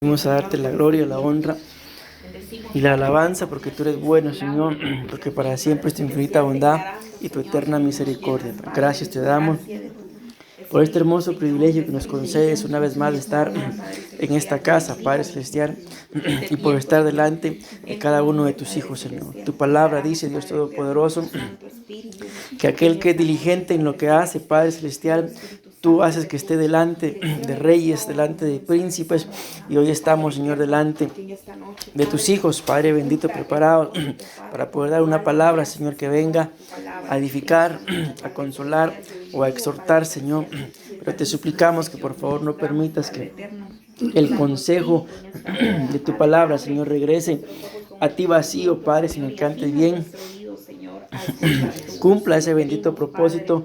Vamos a darte la gloria, la honra y la alabanza porque tú eres bueno, Señor, porque para siempre es tu infinita bondad y tu eterna misericordia. Gracias te damos por este hermoso privilegio que nos concedes una vez más de estar en esta casa, Padre Celestial, y por estar delante de cada uno de tus hijos, Señor. Tu palabra dice, Dios Todopoderoso, que aquel que es diligente en lo que hace, Padre Celestial, tú haces que esté delante de reyes, delante de príncipes, y hoy estamos, Señor, delante de tus hijos, Padre bendito, preparados para poder dar una palabra, Señor, que venga a edificar, a consolar o a exhortar, Señor. Pero te suplicamos que por favor no permitas que el consejo de tu palabra, Señor, regrese a ti vacío, Padre, sino que antes bien cumpla ese bendito propósito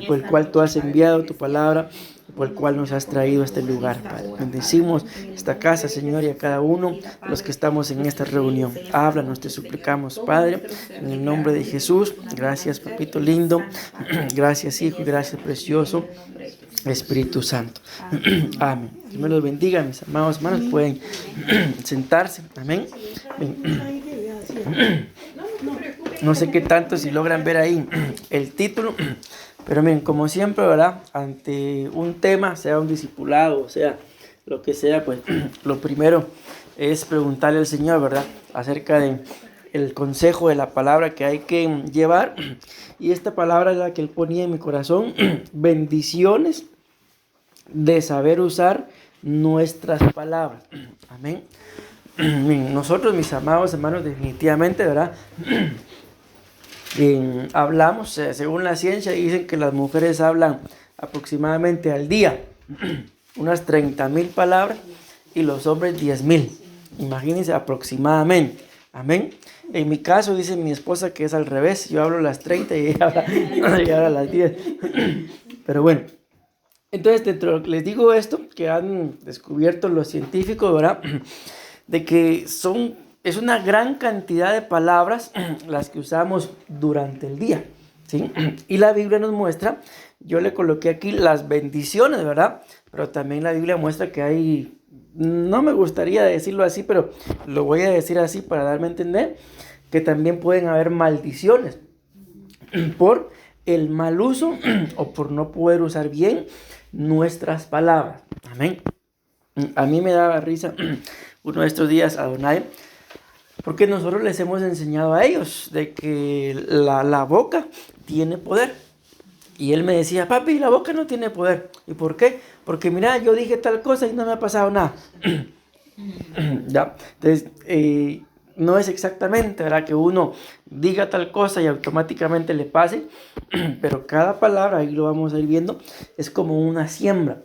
por el cual tú has enviado tu palabra, por el cual nos has traído a este lugar, Padre. Bendecimos esta casa, Señor, y a cada uno de los que estamos en esta reunión. Háblanos, te suplicamos, Padre, en el nombre de Jesús. Gracias, papito lindo. Gracias, Hijo, y gracias, precioso Espíritu Santo. Amén. Dios me los bendiga, mis amados hermanos. Pueden sentarse. Amén. No sé qué tanto si logran ver ahí el título, pero miren, como siempre, ¿verdad? Ante un tema, sea un discipulado, o sea, lo que sea, pues lo primero es preguntarle al Señor, ¿verdad? Acerca de el consejo de la palabra que hay que llevar. Y esta palabra es la que Él ponía en mi corazón, bendiciones de saber usar nuestras palabras. Amén. Nosotros, mis amados hermanos, definitivamente, ¿verdad? Hablamos, según la ciencia, dicen que las mujeres hablan aproximadamente al día unas 30,000 palabras y los hombres 10,000. Imagínense, aproximadamente. Amén. En mi caso, dice mi esposa que es al revés. Yo hablo a las 30 y ella habla a las 10. Pero bueno, entonces dentro de lo que les digo esto, que han descubierto los científicos, ¿verdad? De que es una gran cantidad de palabras las que usamos durante el día, ¿sí? Y la Biblia nos muestra, yo le coloqué aquí las bendiciones, ¿verdad? Pero también la Biblia muestra que hay, no me gustaría decirlo así, pero lo voy a decir así para darme a entender, que también pueden haber maldiciones por el mal uso o por no poder usar bien nuestras palabras. Amén. A mí me daba risa uno de estos días a Donai, porque nosotros les hemos enseñado a ellos de que la boca tiene poder. Y él me decía, papi, la boca no tiene poder. ¿Y por qué? Porque mira, yo dije tal cosa y no me ha pasado nada. ¿Ya? Entonces, no es exactamente, ¿verdad?, que uno diga tal cosa y automáticamente le pase, pero cada palabra, ahí lo vamos a ir viendo, es como una siembra.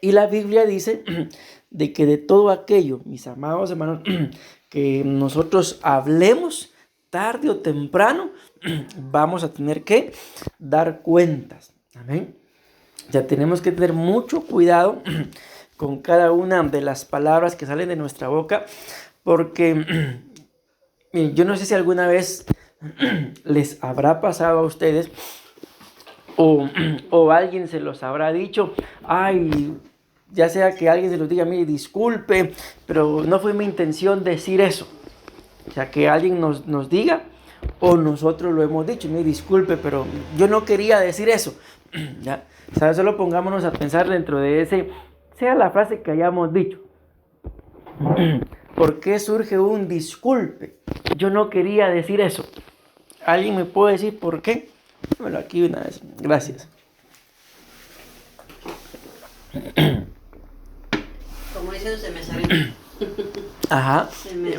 Y la Biblia dice de que de todo aquello, mis amados hermanos, que nosotros hablemos tarde o temprano, vamos a tener que dar cuentas. Amén. Ya tenemos que tener mucho cuidado con cada una de las palabras que salen de nuestra boca, porque miren, yo no sé si alguna vez les habrá pasado a ustedes o alguien se los habrá dicho, ay, ya sea que alguien se los diga, mire, disculpe, pero no fue mi intención decir eso. O sea, que alguien nos diga o nosotros lo hemos dicho, mire, disculpe, pero yo no quería decir eso. ¿Ya? O sea, solo pongámonos a pensar dentro de ese, sea la frase que hayamos dicho. ¿Por qué surge un disculpe? Yo no quería decir eso. ¿Alguien me puede decir por qué? Bueno, aquí una vez. Gracias. Como dice, se me salió. Ajá.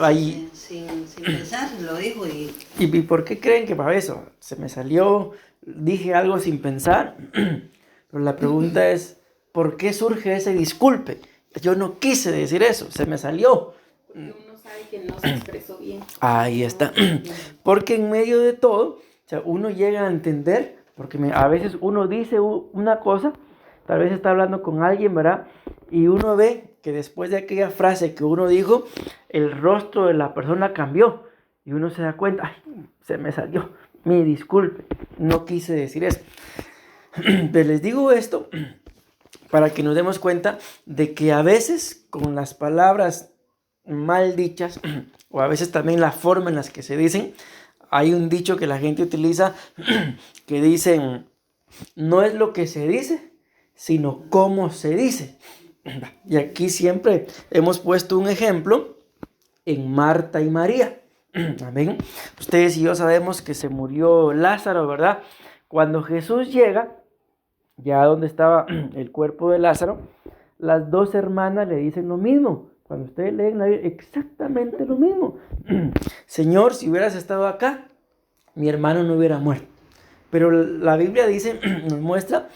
Ahí. Sin pensar, lo dijo y... ¿Y por qué creen que para eso? Se me salió, dije algo sin pensar. Pero la pregunta es, ¿por qué surge ese disculpe? Yo no quise decir eso, se me salió. Porque uno sabe que no se expresó bien. Ahí está. Porque en medio de todo, o sea, uno llega a entender, porque a veces uno dice una cosa, tal vez está hablando con alguien, ¿verdad? Y uno ve que después de aquella frase que uno dijo, el rostro de la persona cambió. Y uno se da cuenta, ay, se me salió, mi disculpe, no quise decir eso. Pero les digo esto para que nos demos cuenta de que a veces con las palabras mal dichas, o a veces también la forma en las que se dicen, hay un dicho que la gente utiliza que dicen, no es lo que se dice, sino cómo se dice. Y aquí siempre hemos puesto un ejemplo en Marta y María. Amén. Ustedes y yo sabemos que se murió Lázaro, ¿verdad? Cuando Jesús llega, ya donde estaba el cuerpo de Lázaro, las dos hermanas le dicen lo mismo. Cuando ustedes leen la Biblia, exactamente lo mismo. Señor, si hubieras estado acá, mi hermano no hubiera muerto. Pero la Biblia dice, nos muestra,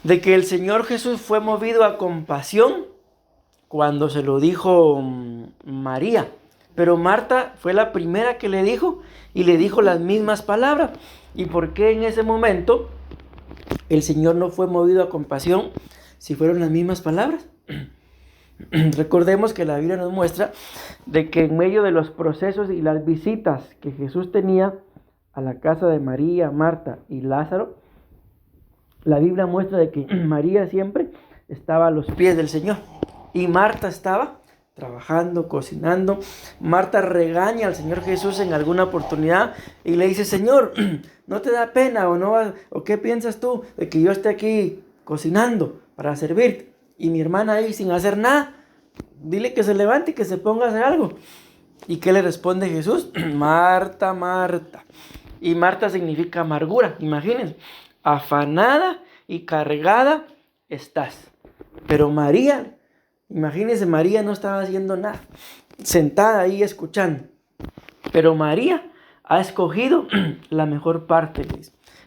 de que el Señor Jesús fue movido a compasión cuando se lo dijo María. Pero Marta fue la primera que le dijo y le dijo las mismas palabras. ¿Y por qué en ese momento el Señor no fue movido a compasión si fueron las mismas palabras? Recordemos que la Biblia nos muestra de que en medio de los procesos y las visitas que Jesús tenía a la casa de María, Marta y Lázaro, la Biblia muestra de que María siempre estaba a los pies del Señor y Marta estaba trabajando, cocinando. Marta regaña al Señor Jesús en alguna oportunidad y le dice, Señor, ¿no te da pena o qué piensas tú de que yo esté aquí cocinando para servirte? Y mi hermana ahí sin hacer nada, dile que se levante y que se ponga a hacer algo. ¿Y qué le responde Jesús? Marta, Marta. Y Marta significa amargura, imagínense. Afanada y cargada estás. Pero María, imagínense, María no estaba haciendo nada, sentada ahí escuchando. Pero María ha escogido la mejor parte,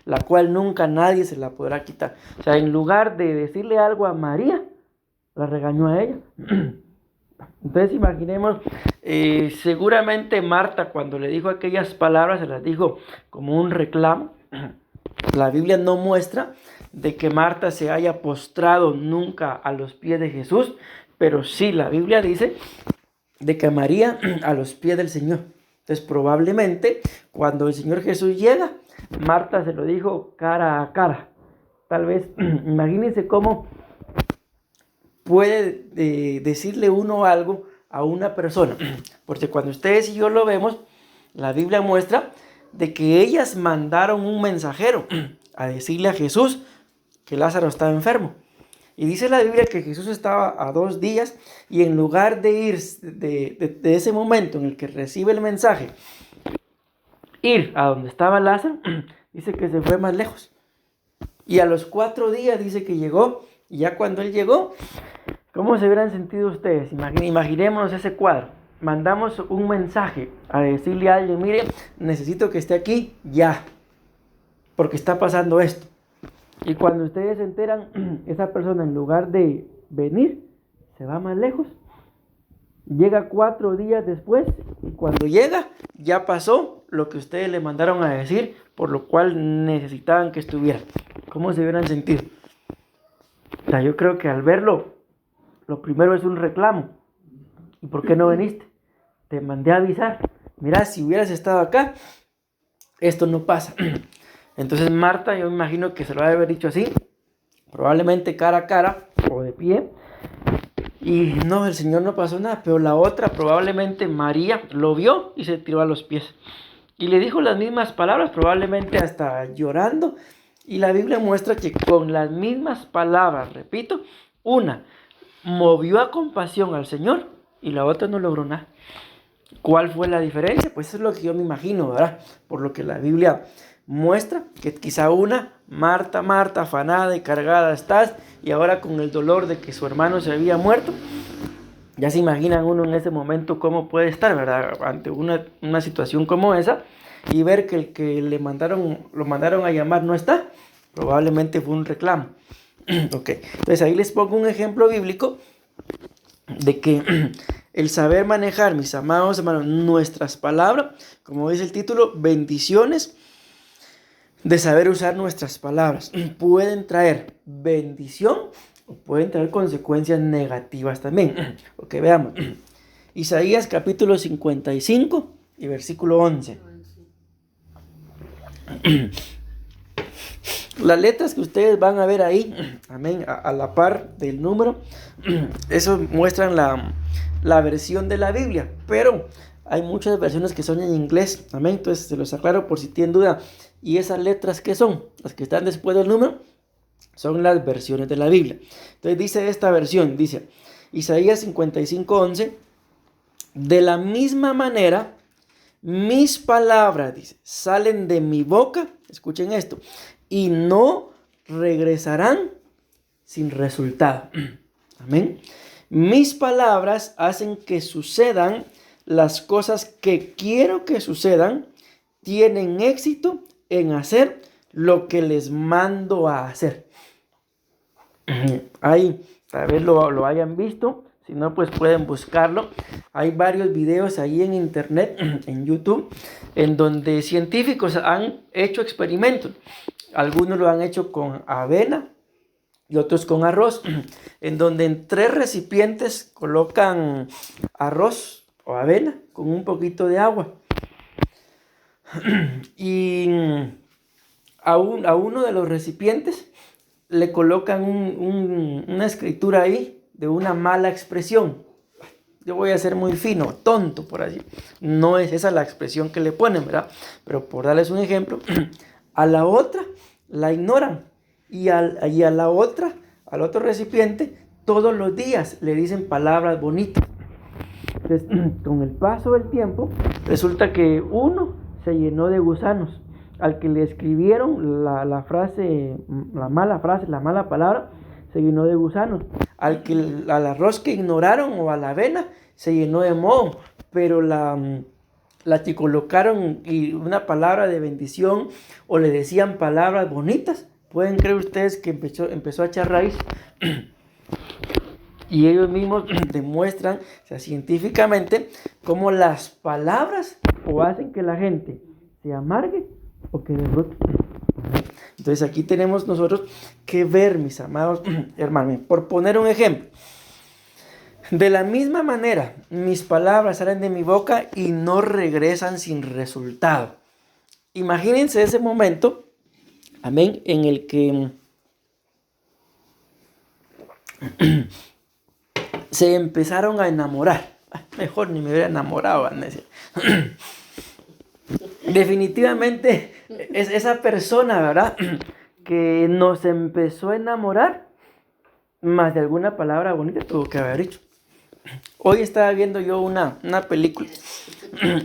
la cual nunca nadie se la podrá quitar. O sea, en lugar de decirle algo a María, la regañó a ella. Entonces imaginemos, seguramente Marta cuando le dijo aquellas palabras se las dijo como un reclamo. La Biblia no muestra de que Marta se haya postrado nunca a los pies de Jesús, pero sí la Biblia dice de que María a los pies del Señor. Entonces probablemente cuando el Señor Jesús llega, Marta se lo dijo cara a cara. Tal vez, imagínense cómo puede decirle uno algo a una persona, porque cuando ustedes y yo lo vemos, la Biblia muestra de que ellas mandaron un mensajero a decirle a Jesús que Lázaro estaba enfermo. Y dice la Biblia que Jesús estaba a 2 días y en lugar de ir de ese momento en el que recibe el mensaje, ir a donde estaba Lázaro, dice que se fue más lejos. Y a los 4 días dice que llegó. Y ya cuando él llegó, ¿cómo se hubieran sentido ustedes? Imaginémonos ese cuadro. Mandamos un mensaje a decirle a alguien, mire, necesito que esté aquí ya, porque está pasando esto. Y cuando ustedes se enteran, esa persona en lugar de venir, se va más lejos. Llega 4 días después y cuando llega, ya pasó lo que ustedes le mandaron a decir, por lo cual necesitaban que estuviera. ¿Cómo se hubieran sentido? O sea, yo creo que al verlo, lo primero es un reclamo. ¿Y por qué no viniste? Te mandé a avisar. Mira, si hubieras estado acá, esto no pasa. Entonces Marta, yo me imagino que se lo va a haber dicho así, probablemente cara a cara o de pie. Y no, el Señor no pasó nada. Pero la otra, probablemente María, lo vio y se tiró a los pies. Y le dijo las mismas palabras, probablemente hasta llorando. Y la Biblia muestra que con las mismas palabras, repito, una movió a compasión al Señor y la otra no logró nada. ¿Cuál fue la diferencia? Pues eso es lo que yo me imagino, ¿verdad? Por lo que la Biblia muestra, que quizá una, Marta, Marta, afanada y cargada estás, y ahora con el dolor de que su hermano se había muerto, ya se imaginan uno en ese momento cómo puede estar, ¿verdad? Ante una situación como esa, y ver que el que lo mandaron a llamar no está, probablemente fue un reclamo. Ok, entonces ahí les pongo un ejemplo bíblico de que el saber manejar, mis amados hermanos, nuestras palabras, como dice el título, bendiciones de saber usar nuestras palabras, pueden traer bendición o pueden traer consecuencias negativas también. Ok, veamos. Isaías capítulo 55 y versículo 11. Las letras que ustedes van a ver ahí, amén, a la par del número, eso muestran la versión de la Biblia, pero hay muchas versiones que son en inglés, amén. Entonces se los aclaro por si tienen duda. Y esas letras que son, las que están después del número, son las versiones de la Biblia. Entonces dice esta versión, dice Isaías 55:11, de la misma manera, mis palabras, dice, salen de mi boca, escuchen esto, y no regresarán sin resultado. Amén. Mis palabras hacen que sucedan las cosas que quiero que sucedan, tienen éxito en hacer lo que les mando a hacer. Ahí, tal vez lo hayan visto, si no, pues pueden buscarlo. Hay varios videos ahí en internet, en YouTube, en donde científicos han hecho experimentos. Algunos lo han hecho con avena y otros con arroz, en donde en 3 recipientes colocan arroz o avena con un poquito de agua. Y a uno de los recipientes le colocan una escritura ahí de una mala expresión. Yo voy a ser muy fino, tonto por allí. No es esa la expresión que le ponen, ¿verdad? Pero por darles un ejemplo, a la otra la ignoran. Y a la otra, al otro recipiente, todos los días le dicen palabras bonitas. Entonces, con el paso del tiempo, resulta que uno se llenó de gusanos. Al que le escribieron la mala frase, la mala palabra, se llenó de gusanos. Al arroz que ignoraron o a la avena, se llenó de moho. Pero la que colocaron y una palabra de bendición o le decían palabras bonitas, ¿pueden creer ustedes que empezó a echar raíz? Y ellos mismos demuestran, o sea, científicamente, cómo las palabras o hacen que la gente se amargue o que derrote. Entonces aquí tenemos nosotros que ver, mis amados hermanos, por poner un ejemplo. De la misma manera, mis palabras salen de mi boca y no regresan sin resultado. Imagínense ese momento, amén, en el que se empezaron a enamorar. Mejor ni me hubiera enamorado, Vanessa. Definitivamente es esa persona, ¿verdad?, que nos empezó a enamorar, más de alguna palabra bonita tuvo que haber dicho. Hoy estaba viendo yo una película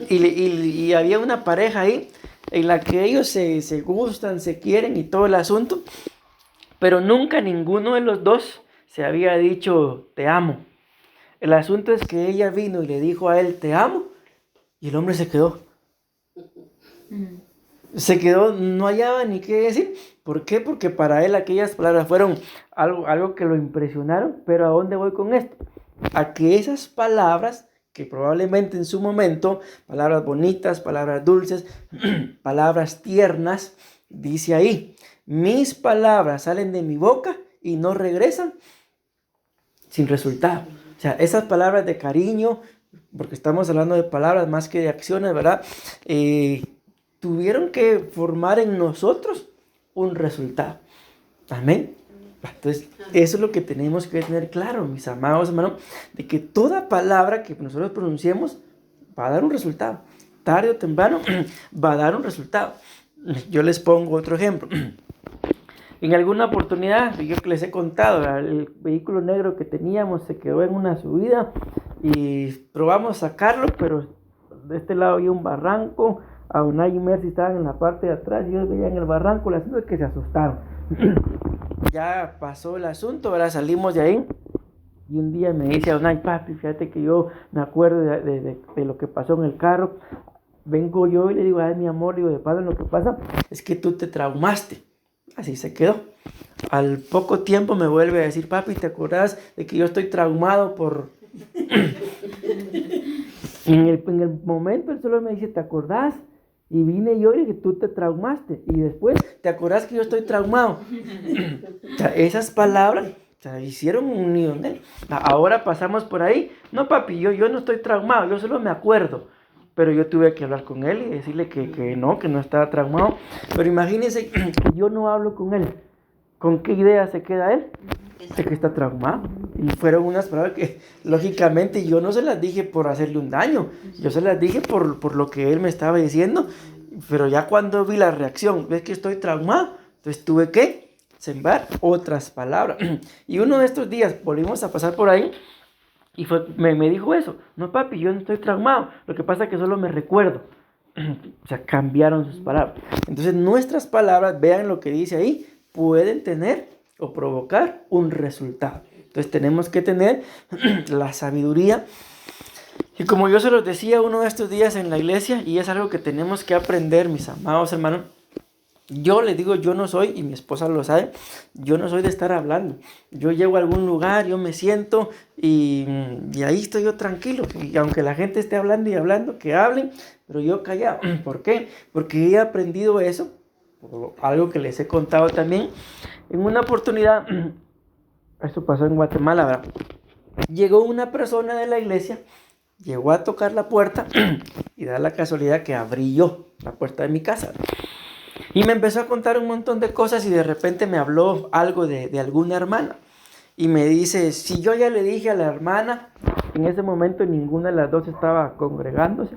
y había una pareja ahí en la que ellos se gustan, se quieren y todo el asunto, pero nunca ninguno de los dos se había dicho te amo. El asunto es que ella vino y le dijo a él te amo y el hombre se quedó. No hallaba ni qué decir. ¿Por qué? Porque para él aquellas palabras fueron algo que lo impresionaron. Pero ¿a dónde voy con esto? A que esas palabras, que probablemente en su momento, palabras bonitas, palabras dulces, palabras tiernas, dice ahí, mis palabras salen de mi boca y no regresan sin resultado. O sea, esas palabras de cariño, porque estamos hablando de palabras más que de acciones, ¿verdad? Tuvieron que formar en nosotros un resultado. Amén. Entonces, eso es lo que tenemos que tener claro, mis amados hermanos, de que toda palabra que nosotros pronunciemos va a dar un resultado. Tarde o temprano va a dar un resultado. Yo les pongo otro ejemplo. En alguna oportunidad, yo que les he contado, el vehículo negro que teníamos se quedó en una subida y probamos sacarlo, pero de este lado había un barranco. A Unai y Mercy estaban en la parte de atrás y ellos veían el barranco, el asunto es que se asustaron. Ya pasó el asunto, ¿verdad? Salimos de ahí y un día me dice Unai, papi, fíjate que yo me acuerdo de lo que pasó en el carro. Vengo yo y le digo, ay, mi amor, digo, de padre, lo que pasa es que tú te traumaste. Así se quedó. Al poco tiempo me vuelve a decir, papi, ¿te acordás de que yo estoy traumado por...? en el momento él solo me dice, ¿te acordás? Y vine yo y dije, tú te traumaste. Y después, ¿te acordás que yo estoy traumado? O sea, esas palabras, o sea, hicieron un nido en él. Ahora pasamos por ahí. No, papi, yo no estoy traumado, yo solo me acuerdo. pero yo tuve que hablar con él y decirle que no estaba traumado. Pero imagínense que yo no hablo con él. ¿Con qué idea se queda él? De que está traumado. Y fueron unas palabras que, lógicamente, yo no se las dije por hacerle un daño. Yo se las dije por lo que él me estaba diciendo. Pero ya cuando vi la reacción, ves que estoy traumado, entonces tuve que sembrar otras palabras. Y uno de estos días volvimos a pasar por ahí y me dijo eso. No, papi, yo no estoy traumado. Lo que pasa es que solo me recuerdo. O sea, cambiaron sus palabras. Entonces nuestras palabras, vean lo que dice ahí, pueden tener o provocar un resultado. Entonces tenemos que tener la sabiduría. Y como yo se los decía uno de estos días en la iglesia, y es algo que tenemos que aprender, mis amados hermanos, yo les digo, yo no soy, y mi esposa lo sabe, yo no soy de estar hablando. Yo llego a algún lugar, yo me siento y ahí estoy yo tranquilo. Y aunque la gente esté hablando y hablando, que hablen, pero yo callado. ¿Por qué? Porque he aprendido eso, por algo que les he contado también. En una oportunidad, esto pasó en Guatemala, ¿verdad? Llegó una persona de la iglesia, llegó a tocar la puerta y da la casualidad que abrí yo la puerta de mi casa. Y me empezó a contar un montón de cosas y de repente me habló algo de alguna hermana. Y me dice, si yo ya le dije a la hermana, en ese momento ninguna de las dos estaba congregándose,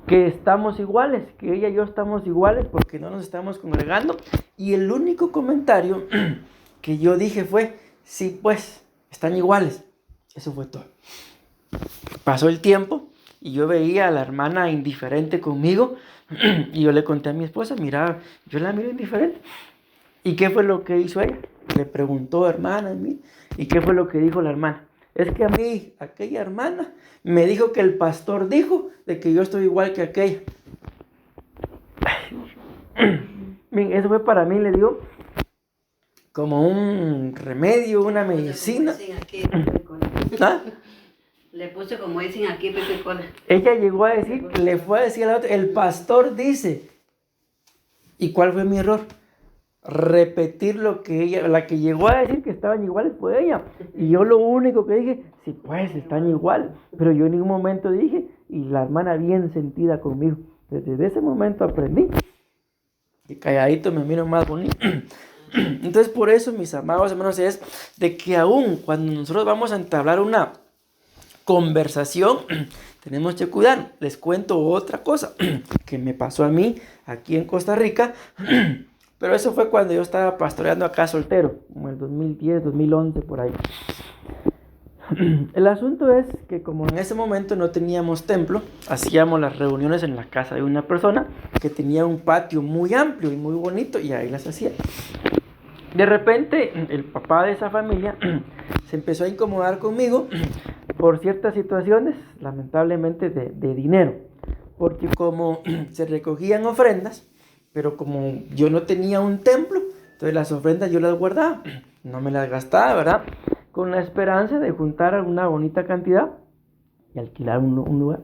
que estamos iguales, que ella y yo estamos iguales porque no nos estamos congregando. Y el único comentario que yo dije fue, sí pues, están iguales. Eso fue todo. Pasó el tiempo y yo veía a la hermana indiferente conmigo y yo le conté a mi esposa, mira, yo la miro indiferente. ¿Y qué fue lo que hizo ella? Le preguntó, hermana, ¿y qué fue lo que dijo la hermana? Es que a mí, aquella hermana, me dijo que el pastor dijo de que yo estoy igual que aquella. Bien, eso fue para mí, le digo, como un remedio, una medicina. ¿Ah? Le puse como dicen aquí, Pepe Cola. Ella llegó a decir, le fue a decir a la otra, el pastor dice. ¿Y cuál fue mi error? Repetir lo que ella, la que llegó a decir que estaban iguales fue ella. Y yo lo único que dije, sí pues, están igual. Pero yo en ningún momento dije, y la hermana bien sentida conmigo. Desde ese momento aprendí. Y calladito me miro más bonito. Entonces por eso, mis amados hermanos, es de que aún cuando nosotros vamos a entablar una conversación, tenemos que cuidar. Les cuento otra cosa que me pasó a mí aquí en Costa Rica, pero eso fue cuando yo estaba pastoreando acá soltero, como el 2010, 2011, por ahí. El asunto es que como en ese momento no teníamos templo, hacíamos las reuniones en la casa de una persona que tenía un patio muy amplio y muy bonito y ahí las hacía. De repente, el papá de esa familia se empezó a incomodar conmigo por ciertas situaciones, lamentablemente de dinero, porque como se recogían ofrendas, pero como yo no tenía un templo, entonces las ofrendas yo las guardaba, no me las gastaba, ¿verdad? Con la esperanza de juntar una bonita cantidad y alquilar un lugar.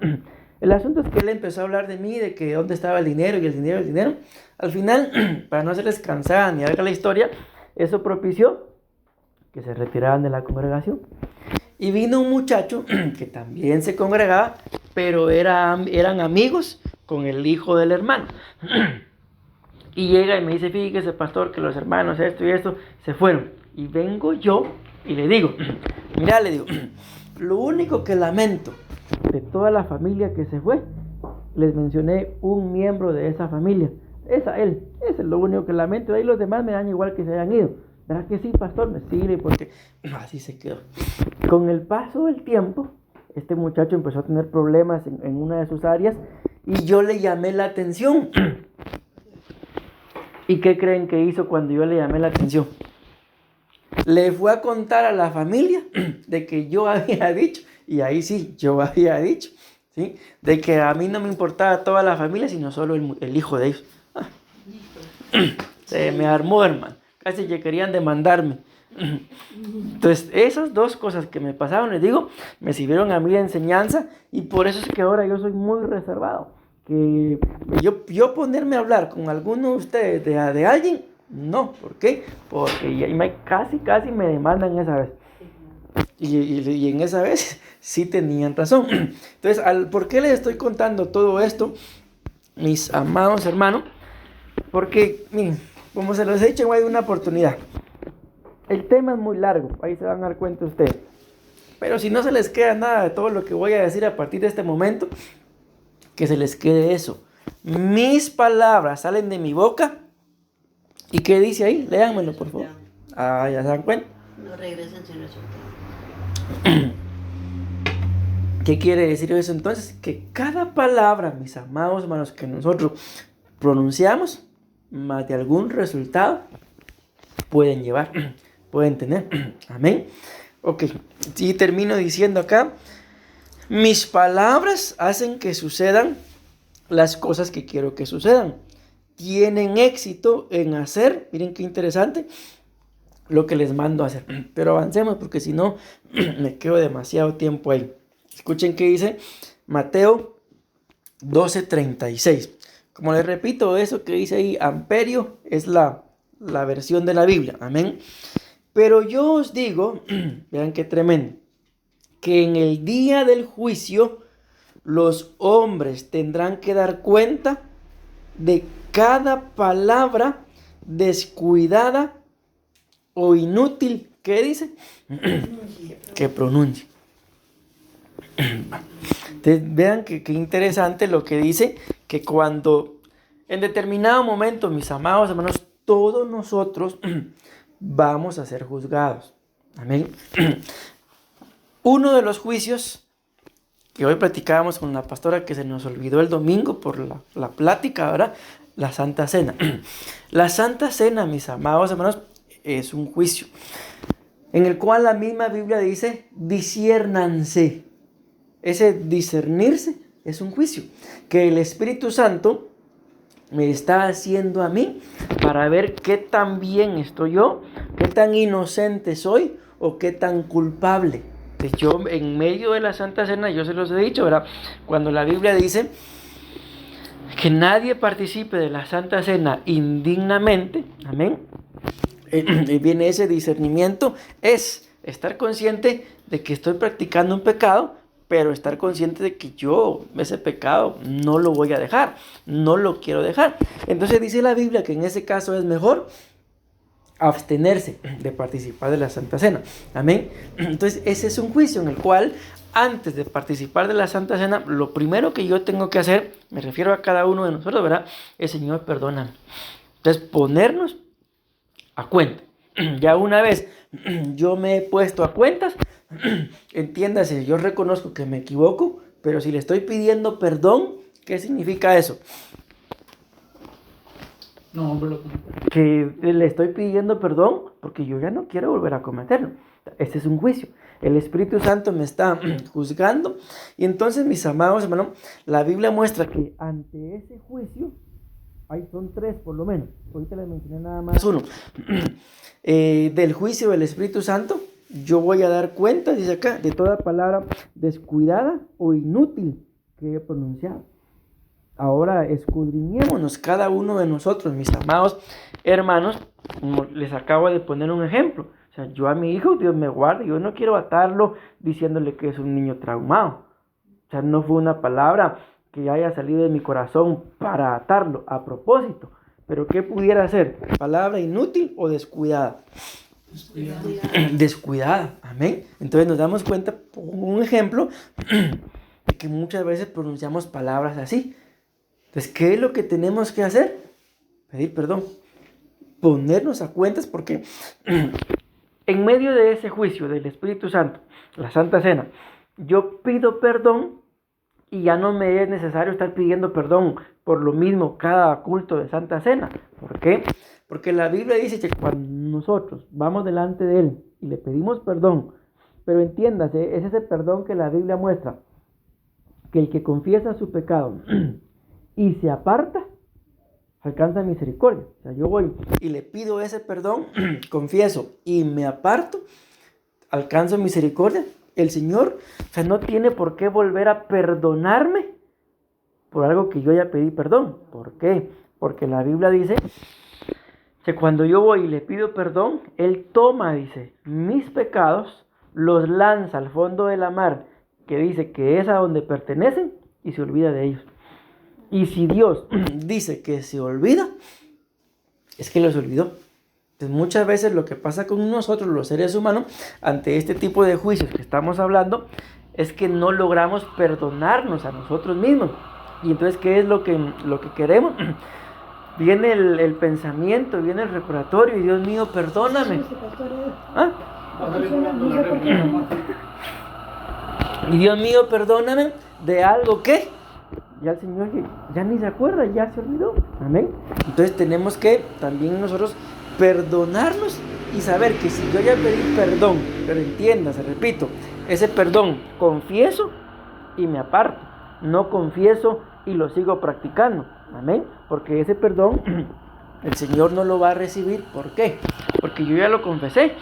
El asunto es que él empezó a hablar de mí, de que dónde estaba el dinero y el dinero. Al final, para no hacerles cansada ni hacer la historia, eso propició que se retiraran de la congregación. Y vino un muchacho que también se congregaba, pero eran amigos con el hijo del hermano. Y llega y me dice, fíjese pastor, que los hermanos esto y esto se fueron. Y vengo yo y le digo, mira, le digo, lo único que lamento de toda la familia que se fue, les mencioné un miembro de esa familia. Ese es lo único que lamento. Ahí los demás me dan igual que se hayan ido. ¿Verdad que sí, pastor? Me sirve porque así se quedó. Con el paso del tiempo, este muchacho empezó a tener problemas en una de sus áreas y yo le llamé la atención. ¿Y qué creen que hizo cuando yo le llamé la atención? Le fue a contar a la familia de que yo había dicho, y ahí sí, yo había dicho, ¿sí? De que a mí no me importaba toda la familia, sino solo el hijo de ellos. Se me armó, hermano. Casi que querían demandarme. Entonces, esas dos cosas que me pasaron, les digo, me sirvieron a mí de enseñanza y por eso es que ahora yo soy muy reservado. Que yo ponerme a hablar con alguno de ustedes de alguien, no. ¿Por qué? Porque casi me demandan esa vez. Y en esa vez sí tenían razón. Entonces, ¿por qué les estoy contando todo esto, mis amados hermanos? Porque, miren, como se los he dicho, hay una oportunidad. El tema es muy largo, ahí se van a dar cuenta ustedes. Pero si no se les queda nada de todo lo que voy a decir a partir de este momento, que se les quede eso. Mis palabras salen de mi boca. ¿Y qué dice ahí? Léanmelo, por favor. Ya se dan cuenta. No regresan sin resultado. ¿Qué quiere decir eso entonces? Que cada palabra, mis amados hermanos, que nosotros pronunciamos, más de algún resultado, pueden llevar, pueden tener. Amén. Ok, y termino diciendo acá, mis palabras hacen que sucedan las cosas que quiero que sucedan. Tienen éxito en hacer, miren qué interesante, lo que les mando a hacer. Pero avancemos porque si no, me quedo demasiado tiempo ahí. Escuchen qué dice Mateo 12:36. Como les repito, eso que dice ahí, amperio, es la versión de la Biblia. Amén. Pero yo os digo, vean qué tremendo, que en el día del juicio los hombres tendrán que dar cuenta de cada palabra descuidada o inútil, ¿qué dice? Que pronuncie. Entonces, vean qué interesante lo que dice, que cuando en determinado momento, mis amados hermanos, todos nosotros vamos a ser juzgados. Amén. Uno de los juicios que hoy platicábamos con la pastora, que se nos olvidó el domingo por la plática, ¿verdad? La Santa Cena. La Santa Cena, mis amados hermanos, es un juicio en el cual la misma Biblia dice, disciérnanse. Ese discernirse es un juicio que el Espíritu Santo me está haciendo a mí para ver qué tan bien estoy yo, qué tan inocente soy o qué tan culpable. Yo en medio de la Santa Cena, yo se los he dicho, ¿verdad? Cuando la Biblia dice que nadie participe de la Santa Cena indignamente, amén, viene ese discernimiento, es estar consciente de que estoy practicando un pecado, pero estar consciente de que yo ese pecado no lo voy a dejar, no lo quiero dejar. Entonces dice la Biblia que en ese caso es mejor abstenerse de participar de la Santa Cena. Amén. Entonces ese es un juicio en el cual antes de participar de la Santa Cena, lo primero que yo tengo que hacer, me refiero a cada uno de nosotros, ¿verdad? Es, Señor, perdóname. Entonces ponernos a cuenta. Ya una vez yo me he puesto a cuentas, entiéndase, yo reconozco que me equivoco, pero si le estoy pidiendo perdón, ¿qué significa eso? No, hombre, Que le estoy pidiendo perdón porque yo ya no quiero volver a cometerlo. Este es un juicio. El Espíritu Santo me está juzgando. Y entonces, mis amados hermanos, la Biblia muestra que ante ese juicio, ahí son tres por lo menos, ahorita les mencioné nada más uno, del juicio del Espíritu Santo, yo voy a dar cuenta, dice acá, de toda palabra descuidada o inútil que he pronunciado. Ahora escudriñémonos cada uno de nosotros, mis amados hermanos, como les acabo de poner un ejemplo. O sea, yo a mi hijo, Dios me guarde, yo no quiero atarlo diciéndole que es un niño traumado. O sea, no fue una palabra que haya salido de mi corazón para atarlo a propósito. Pero ¿qué pudiera ser? ¿Palabra inútil o descuidada? Descuidada, amén. Entonces nos damos cuenta, por un ejemplo, de que muchas veces pronunciamos palabras así. Entonces, ¿qué es lo que tenemos que hacer? Pedir perdón. Ponernos a cuentas porque en medio de ese juicio del Espíritu Santo, la Santa Cena, yo pido perdón y ya no me es necesario estar pidiendo perdón por lo mismo cada culto de Santa Cena. ¿Por qué? Porque la Biblia dice que cuando nosotros vamos delante de Él y le pedimos perdón, pero entiéndase, es ese perdón que la Biblia muestra, que el que confiesa su pecado y se aparta, alcanza misericordia. O sea, yo voy y le pido ese perdón, confieso y me aparto, alcanzo misericordia. El Señor, o sea, no tiene por qué volver a perdonarme por algo que yo ya pedí perdón. ¿Por qué? Porque la Biblia dice que cuando yo voy y le pido perdón, Él toma, dice, mis pecados, los lanza al fondo de la mar que dice que es a donde pertenecen y se olvida de ellos. Y si Dios dice que se olvida, es que los olvidó. Entonces muchas veces lo que pasa con nosotros los seres humanos ante este tipo de juicios que estamos hablando es que no logramos perdonarnos a nosotros mismos. Y entonces, ¿qué es lo que queremos? Viene el pensamiento, viene el recordatorio y Dios mío, perdóname. ¿Ah? Y Dios mío, perdóname de algo que ya el Señor ya ni se acuerda, ya se olvidó. Amén. Entonces tenemos que también nosotros perdonarnos y saber que si yo ya pedí perdón, pero entiéndase, repito, ese perdón confieso y me aparto, no confieso y lo sigo practicando. Amén. Porque ese perdón el Señor no lo va a recibir. ¿Por qué? Porque yo ya lo confesé.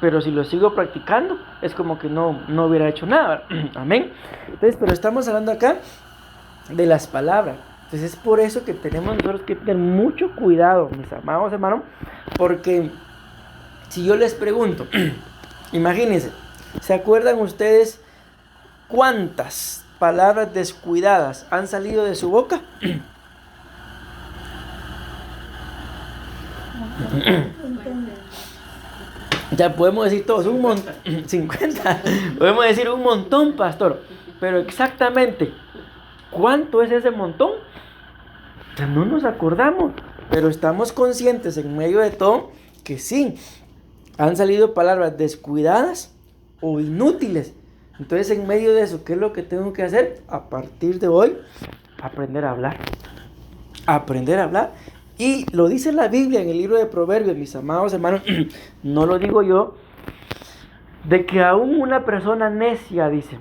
Pero si lo sigo practicando, es como que no hubiera hecho nada. Amén. Entonces, pero estamos hablando acá de las palabras. Entonces es por eso que tenemos nosotros que tener mucho cuidado, mis amados hermanos. Porque si yo les pregunto, imagínense, ¿se acuerdan ustedes cuántas palabras descuidadas han salido de su boca? Ya podemos decir todos, un montón, 50, podemos decir un montón, pastor, pero exactamente, ¿cuánto es ese montón? O sea, no nos acordamos, pero estamos conscientes en medio de todo que sí, han salido palabras descuidadas o inútiles. Entonces, en medio de eso, ¿qué es lo que tengo que hacer? A partir de hoy, aprender a hablar. Aprender a hablar. Y lo dice la Biblia en el libro de Proverbios, mis amados hermanos, no lo digo yo, de que aún una persona necia, dice,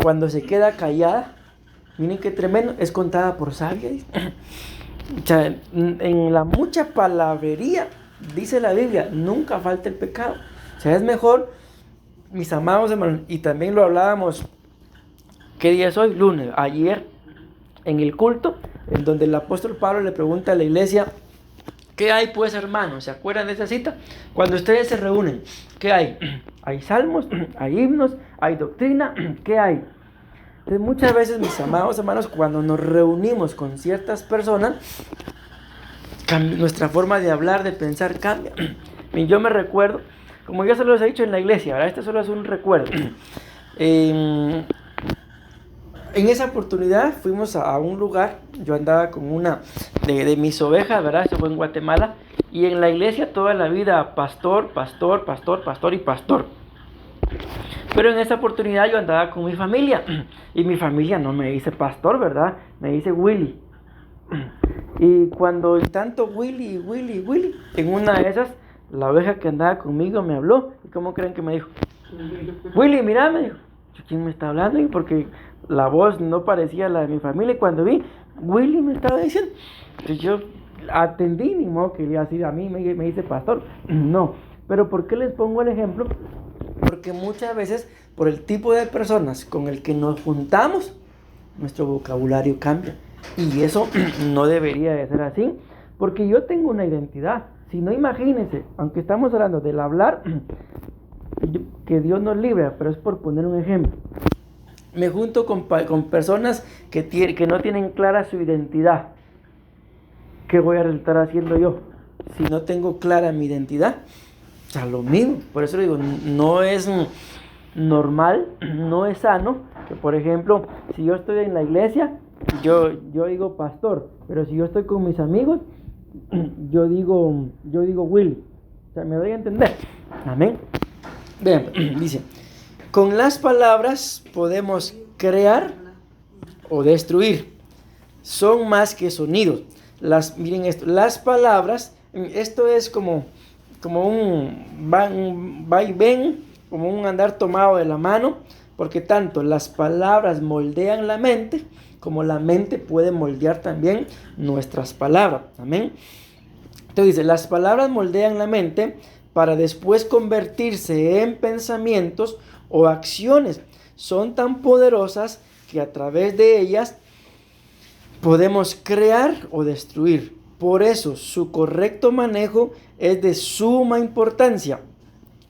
cuando se queda callada, miren qué tremendo, es contada por sabia. O sea, en la mucha palabrería, dice la Biblia, nunca falta el pecado. O sea, es mejor, mis amados hermanos, y también lo hablábamos, ¿qué día es hoy? Lunes, ayer, en el culto, en donde el apóstol Pablo le pregunta a la iglesia, ¿qué hay pues, hermanos? ¿Se acuerdan de esa cita? Cuando ustedes se reúnen, ¿qué hay? Hay salmos, hay himnos, hay doctrina, ¿qué hay? Entonces muchas veces, mis amados hermanos, cuando nos reunimos con ciertas personas, nuestra forma de hablar, de pensar cambia. Y yo me recuerdo, como ya se los he dicho en la iglesia, ¿verdad? Este solo es un recuerdo. En esa oportunidad fuimos a un lugar, yo andaba con una de mis ovejas, ¿verdad? Eso fue en Guatemala, y en la iglesia toda la vida pastor, pastor, pastor, pastor y pastor. Pero en esa oportunidad yo andaba con mi familia, y mi familia no me dice pastor, ¿verdad? Me dice Willy. Y cuando tanto Willy, en una de esas, la oveja que andaba conmigo me habló, ¿y cómo creen que me dijo? Willy, mira, me dijo, ¿quién me está hablando? Y porque la voz no parecía la de mi familia, y cuando vi, Willy me estaba diciendo. Entonces yo atendí, ni modo que así a mí me dice pastor. No, pero ¿por qué les pongo el ejemplo? Porque muchas veces, por el tipo de personas con el que nos juntamos, nuestro vocabulario cambia. Y eso no debería de ser así, porque yo tengo una identidad. Si no, imagínense, aunque estamos hablando del hablar, que Dios nos libre, pero es por poner un ejemplo. Me junto con personas que no tienen clara su identidad. ¿Qué voy a estar haciendo yo? Si no tengo clara mi identidad, o sea, lo mismo. Por eso digo, no es normal, no es sano, que por ejemplo, si yo estoy en la iglesia, yo digo pastor, pero si yo estoy con mis amigos, yo digo Will. O sea, me doy a entender. Amén. Vean, dice, con las palabras podemos crear o destruir. Son más que sonidos. Miren esto, las palabras, esto es como un va y ven, como un andar tomado de la mano, porque tanto las palabras moldean la mente, como la mente puede moldear también nuestras palabras. Amén. Entonces dice, las palabras moldean la mente para después convertirse en pensamientos o acciones. Son tan poderosas que a través de ellas podemos crear o destruir. Por eso su correcto manejo es de suma importancia.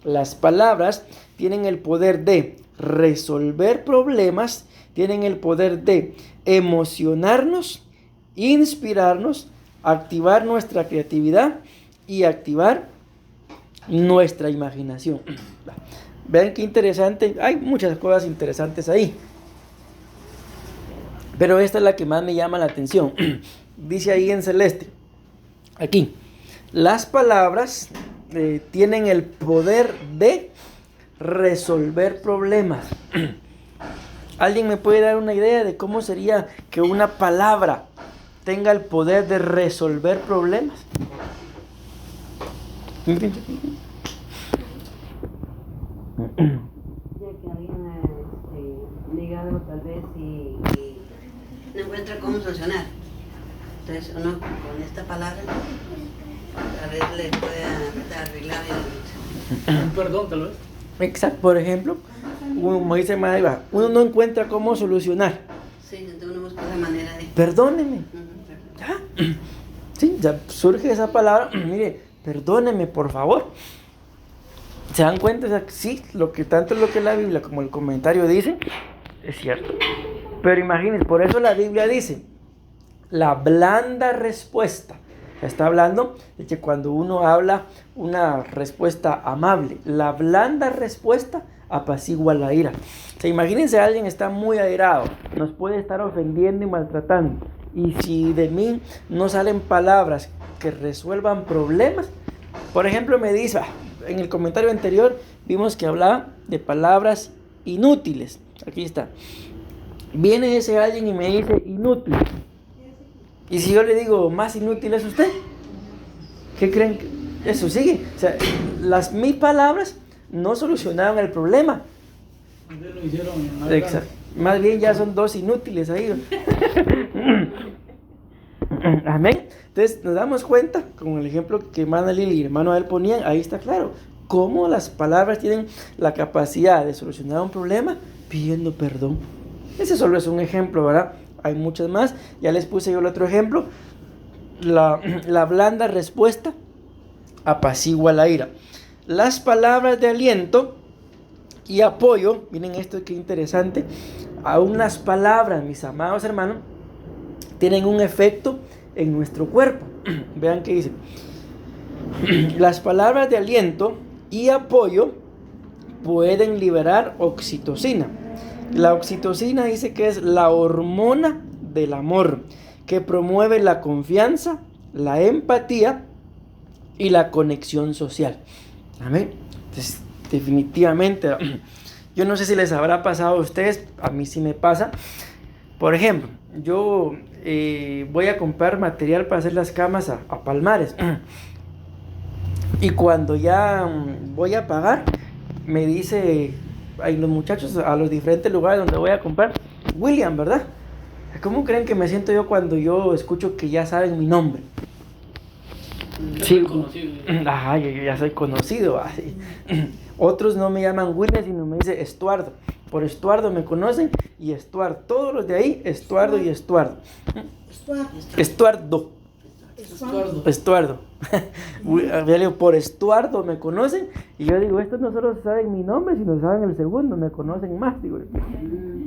Las palabras tienen el poder de resolver problemas, tienen el poder de emocionarnos, inspirarnos, activar nuestra creatividad y activar nuestra imaginación. Vean qué interesante, hay muchas cosas interesantes ahí, pero esta es la que más me llama la atención. Dice ahí en celeste, aquí, las palabras tienen el poder de resolver problemas. ¿Alguien me puede dar una idea de cómo sería que una palabra tenga el poder de resolver problemas? Ya que alguien diga algo tal vez y no encuentra cómo solucionar. Entonces uno con esta palabra tal vez le puede arreglar el... Perdón, tal vez. Exacto, por ejemplo, como dice Maiva, uno no encuentra cómo solucionar. Sí, entonces uno busca la manera de... Perdóneme. Perdón. ¿Ya? Sí, ya surge esa palabra. Mire, perdóneme, por favor. ¿Se dan cuenta? O sea, sí, tanto lo que la Biblia como el comentario dicen, es cierto. Pero imagínense, por eso la Biblia dice, la blanda respuesta. Está hablando de que cuando uno habla una respuesta amable, la blanda respuesta apacigua la ira. O sea, imagínense, alguien está muy airado, nos puede estar ofendiendo y maltratando. Y si de mí no salen palabras que resuelvan problemas, por ejemplo, me dice, en el comentario anterior vimos que hablaba de palabras inútiles. Aquí está. Viene ese alguien y me dice inútil. Y si yo le digo, más inútil es usted, ¿qué creen? Eso sigue. O sea, mis palabras no solucionaron el problema. Ustedes lo hicieron más Exacto. Más bien ya son dos inútiles ahí. Amén. Entonces nos damos cuenta, con el ejemplo que hermana Lili y hermano Abel ponían, ahí está claro, cómo las palabras tienen la capacidad de solucionar un problema pidiendo perdón. Ese solo es un ejemplo, ¿verdad? Hay muchos más. Ya les puse yo el otro ejemplo. La blanda respuesta apacigua la ira. Las palabras de aliento y apoyo, miren esto que interesante, aún las palabras, mis amados hermanos, tienen un efecto en nuestro cuerpo. Vean qué dice. Las palabras de aliento y apoyo pueden liberar oxitocina. La oxitocina dice que es la hormona del amor, que promueve la confianza, la empatía y la conexión social. Amén. Entonces, definitivamente, yo no sé si les habrá pasado a ustedes, a mí sí me pasa. Por ejemplo, yo voy a comprar material para hacer las camas a Palmares. Y cuando ya voy a pagar, me dice ahí los muchachos a los diferentes lugares donde voy a comprar, William, ¿verdad? ¿Cómo creen que me siento yo cuando yo escucho que ya saben mi nombre? Sí, ajá, yo ya soy conocido. Así. Otros no me llaman William, sino me dice Estuardo. Por Estuardo me conocen y Estuardo. Todos los de ahí, Estuardo y Estuardo. Estuardo. Estuardo. Por Estuardo me conocen y yo digo, estos no solo saben mi nombre, sino saben el segundo, me conocen más. Digo.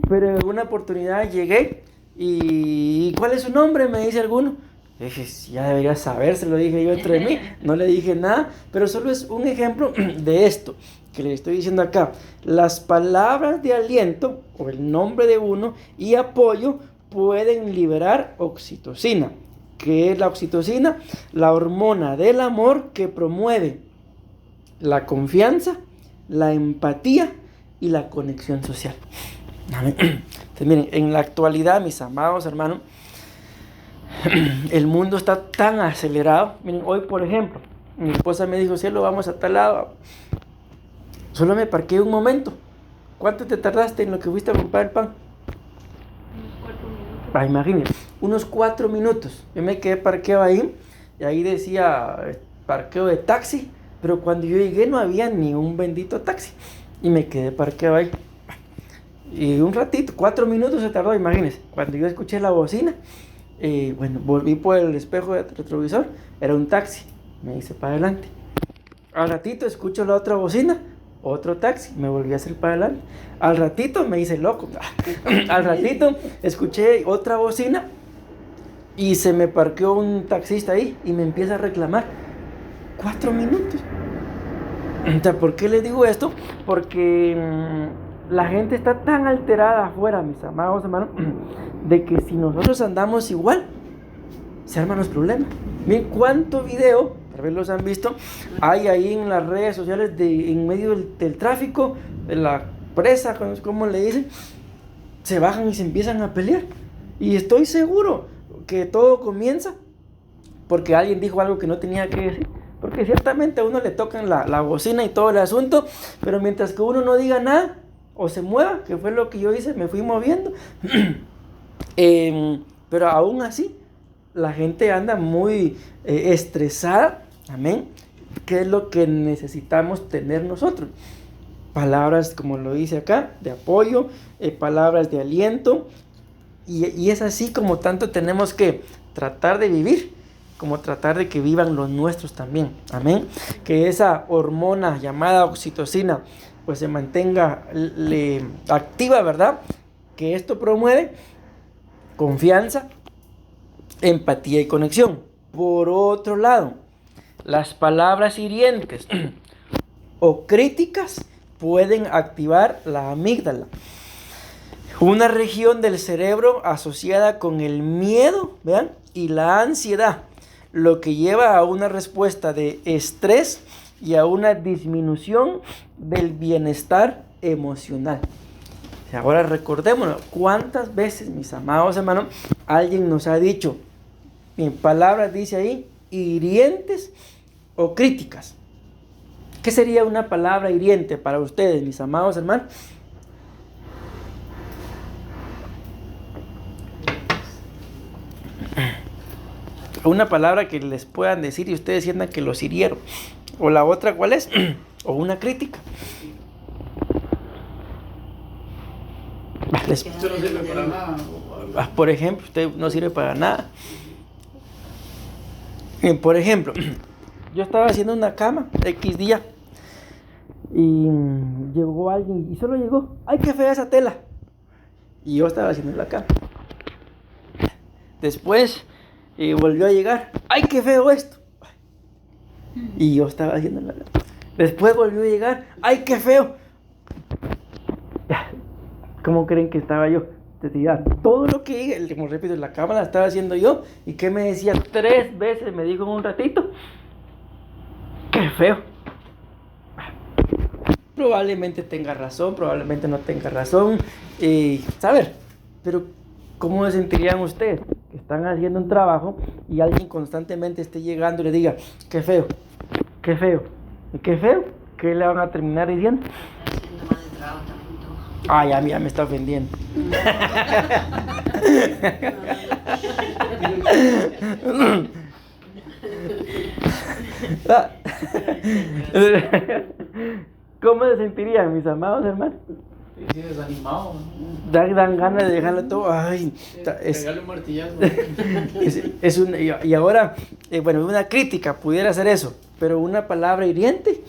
Pero en una oportunidad llegué y ¿cuál es su nombre? Me dice alguno. Dije, ya debería saber, se lo dije yo entre mí, no le dije nada, pero solo es un ejemplo de esto que le estoy diciendo acá. Las palabras de aliento o el nombre de uno y apoyo pueden liberar oxitocina. ¿Qué es la oxitocina? La hormona del amor que promueve la confianza, la empatía y la conexión social. Entonces, miren, en la actualidad, mis amados hermanos, el mundo está tan acelerado. Miren, hoy por ejemplo, mi esposa me dijo, cielo, vamos a tal lado. Solo me parqué un momento. ¿Cuánto te tardaste en lo que fuiste a comprar el pan? Imagínense, unos 4 minutos. Yo me quedé parqueado ahí y ahí decía parqueo de taxi, pero cuando yo llegué no había ni un bendito taxi y me quedé parqueado ahí. Y un ratito, 4 minutos se tardó, imagínense. Cuando yo escuché la bocina, bueno, volví por el espejo del retrovisor, era un taxi, me hice para adelante. Al ratito escucho la otra bocina, otro taxi, me volví a hacer para adelante. Al ratito me hice loco. Al ratito escuché otra bocina y se me parqueó un taxista ahí y me empieza a reclamar. 4 minutos. O sea, ¿por qué les digo esto? Porque la gente está tan alterada afuera, mis amados hermanos, de que si nosotros andamos igual, se arman los problemas. Miren cuánto video, tal vez los han visto, hay ahí en las redes sociales en medio del tráfico, de la presa, como le dicen, se bajan y se empiezan a pelear. Y estoy seguro que todo comienza porque alguien dijo algo que no tenía que decir. Porque ciertamente a uno le tocan la bocina y todo el asunto, pero mientras que uno no diga nada o se mueva, que fue lo que yo hice, me fui moviendo. Pero aún así, la gente anda muy estresada. Amén. ¿Qué es lo que necesitamos tener nosotros? Palabras, como lo dice acá, de apoyo, palabras de aliento. Y es así como tanto tenemos que tratar de vivir, como tratar de que vivan los nuestros también. Amén. Que esa hormona llamada oxitocina pues se mantenga activa, ¿verdad? Que esto promueve confianza, empatía y conexión. Por otro lado, las palabras hirientes o críticas pueden activar la amígdala, una región del cerebro asociada con el miedo, ¿vean? Y la ansiedad, lo que lleva a una respuesta de estrés y a una disminución del bienestar emocional. Ahora recordémonos, ¿cuántas veces, mis amados hermanos, alguien nos ha dicho, en palabras dice ahí, hirientes o críticas? ¿Qué sería una palabra hiriente para ustedes, mis amados hermanos? Una palabra que les puedan decir y ustedes sientan que los hirieron. O la otra, ¿cuál es? O una crítica. Usted no sirve para nada. Por ejemplo, usted no sirve para nada. Por ejemplo, yo estaba haciendo una cama X día y llegó alguien y solo llegó, ¡ay, qué fea esa tela! Y yo estaba haciendo la cama. Después volvió a llegar, ¡ay, qué feo esto! Y yo estaba haciendo la cama. Después volvió a llegar, ¡ay, qué feo! ¿Cómo creen que estaba yo? Todo lo que, como repito, la cama la estaba haciendo yo. ¿Y qué me decía? 3 veces me dijo en un ratito, ¡qué feo! Probablemente tenga razón, probablemente no tenga razón. Saber, pero ¿cómo se sentirían ustedes? Que están haciendo un trabajo y alguien constantemente esté llegando y le diga, ¡qué feo! ¡Qué feo! ¿Y qué feo? ¿Qué le van a terminar diciendo? Haciendo mal el trabajo también tú. Ay, a mí ya me está ofendiendo. ¿Cómo se sentirían, mis amados hermanos? Sí, desanimado. Dan ganas de dejarlo todo. Ay, Regale un martillazo. y ahora, bueno, una crítica pudiera ser eso, pero una palabra hiriente.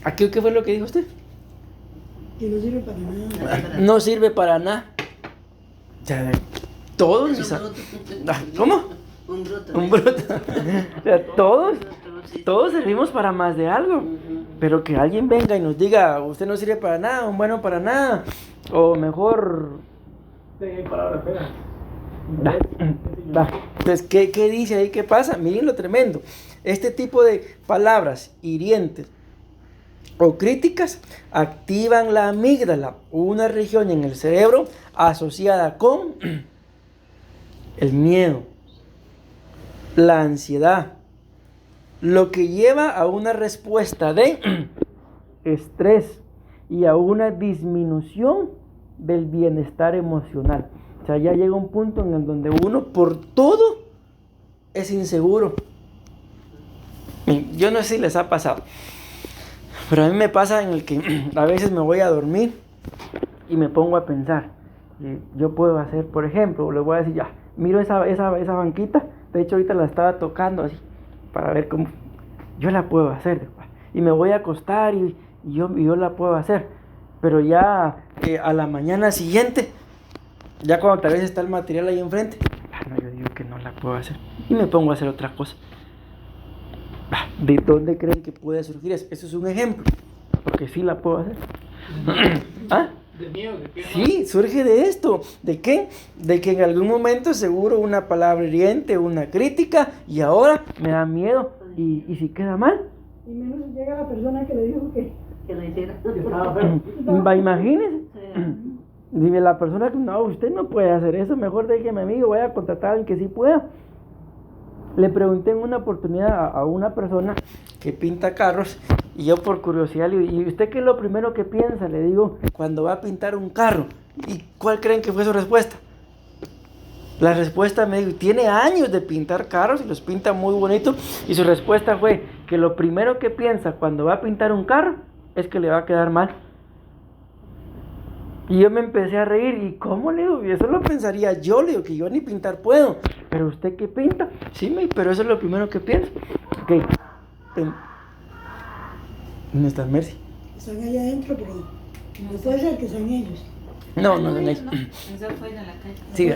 ¿Aquí qué fue lo que dijo usted? Que no sirve para nada. No sirve para nada. O sea, todos mis ¿cómo? Un bruto. Un bruto. O sea, todos servimos para más de algo. Pero que alguien venga y nos diga, usted no sirve para nada, un bueno para nada, o mejor. Sí, hay palabras feas. Entonces, ¿qué dice ahí? ¿Qué pasa? Miren lo tremendo. Este tipo de palabras hirientes o críticas activan la amígdala, una región en el cerebro asociada con el miedo, la ansiedad, lo que lleva a una respuesta de estrés y a una disminución del bienestar emocional. O sea, ya llega un punto en el donde uno por todo es inseguro. Yo no sé si les ha pasado, pero a mí me pasa en el que a veces me voy a dormir y me pongo a pensar, yo puedo hacer, por ejemplo, les voy a decir, ya, miro esa banquita, de hecho ahorita la estaba tocando así, para ver cómo yo la puedo hacer. Y me voy a acostar y y yo la puedo hacer, pero ya a la mañana siguiente, ya cuando tal vez está el material ahí enfrente, no, yo digo que no la puedo hacer y me pongo a hacer otra cosa. ¿De dónde creen que puede surgir eso? Eso es un ejemplo, porque sí la puedo hacer. ¿Ah? De miedo, ¿de qué? Sí, surge de esto. ¿De qué? De que en algún momento seguro una palabra hiriente, una crítica, y ahora me da miedo. ¿Y si queda mal? Y menos llega la persona que le dijo Que lo hiciera. Que estaba feo. Imagínese. Dime la persona que no, usted no puede hacer eso, mejor déjeme a mí, voy a contratar a alguien que sí pueda. Le pregunté en una oportunidad a una persona que pinta carros y yo por curiosidad le digo, ¿y usted qué es lo primero que piensa? Le digo, cuando va a pintar un carro. ¿Y cuál creen que fue su respuesta? La respuesta me dijo, tiene años de pintar carros y los pinta muy bonito, y su respuesta fue que lo primero que piensa cuando va a pintar un carro es que le va a quedar mal. Y yo me empecé a reír, ¿y cómo? Le digo, eso lo pensaría yo, le digo, que yo ni pintar puedo, pero usted qué pinta, sí, pero eso es lo primero que pienso. Ok, ¿dónde está Mercy? están allá adentro, pero no puede ser que sean ellos. No son ellos. Eso fue en la calle. Sí,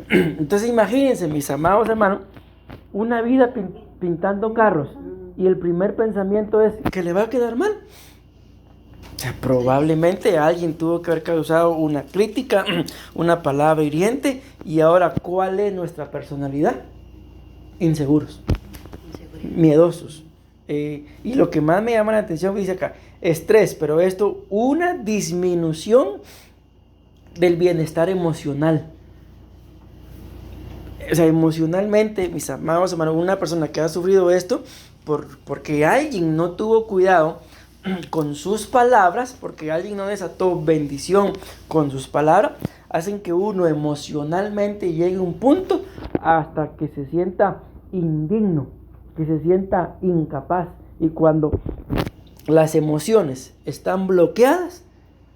entonces imagínense, mis amados hermanos, una vida pintando carros y el primer pensamiento es que le va a quedar mal. O sea, probablemente alguien tuvo que haber causado una crítica, una palabra hiriente, y ahora, ¿cuál es nuestra personalidad? Inseguros, miedosos. Y lo que más me llama la atención, dice acá, estrés, pero esto, una disminución del bienestar emocional. O sea, emocionalmente, mis amados hermanos, una persona que ha sufrido esto porque alguien no tuvo cuidado con sus palabras, porque alguien no desató bendición con sus palabras, hacen que uno emocionalmente llegue a un punto hasta que se sienta indigno, que se sienta incapaz. Y cuando las emociones están bloqueadas,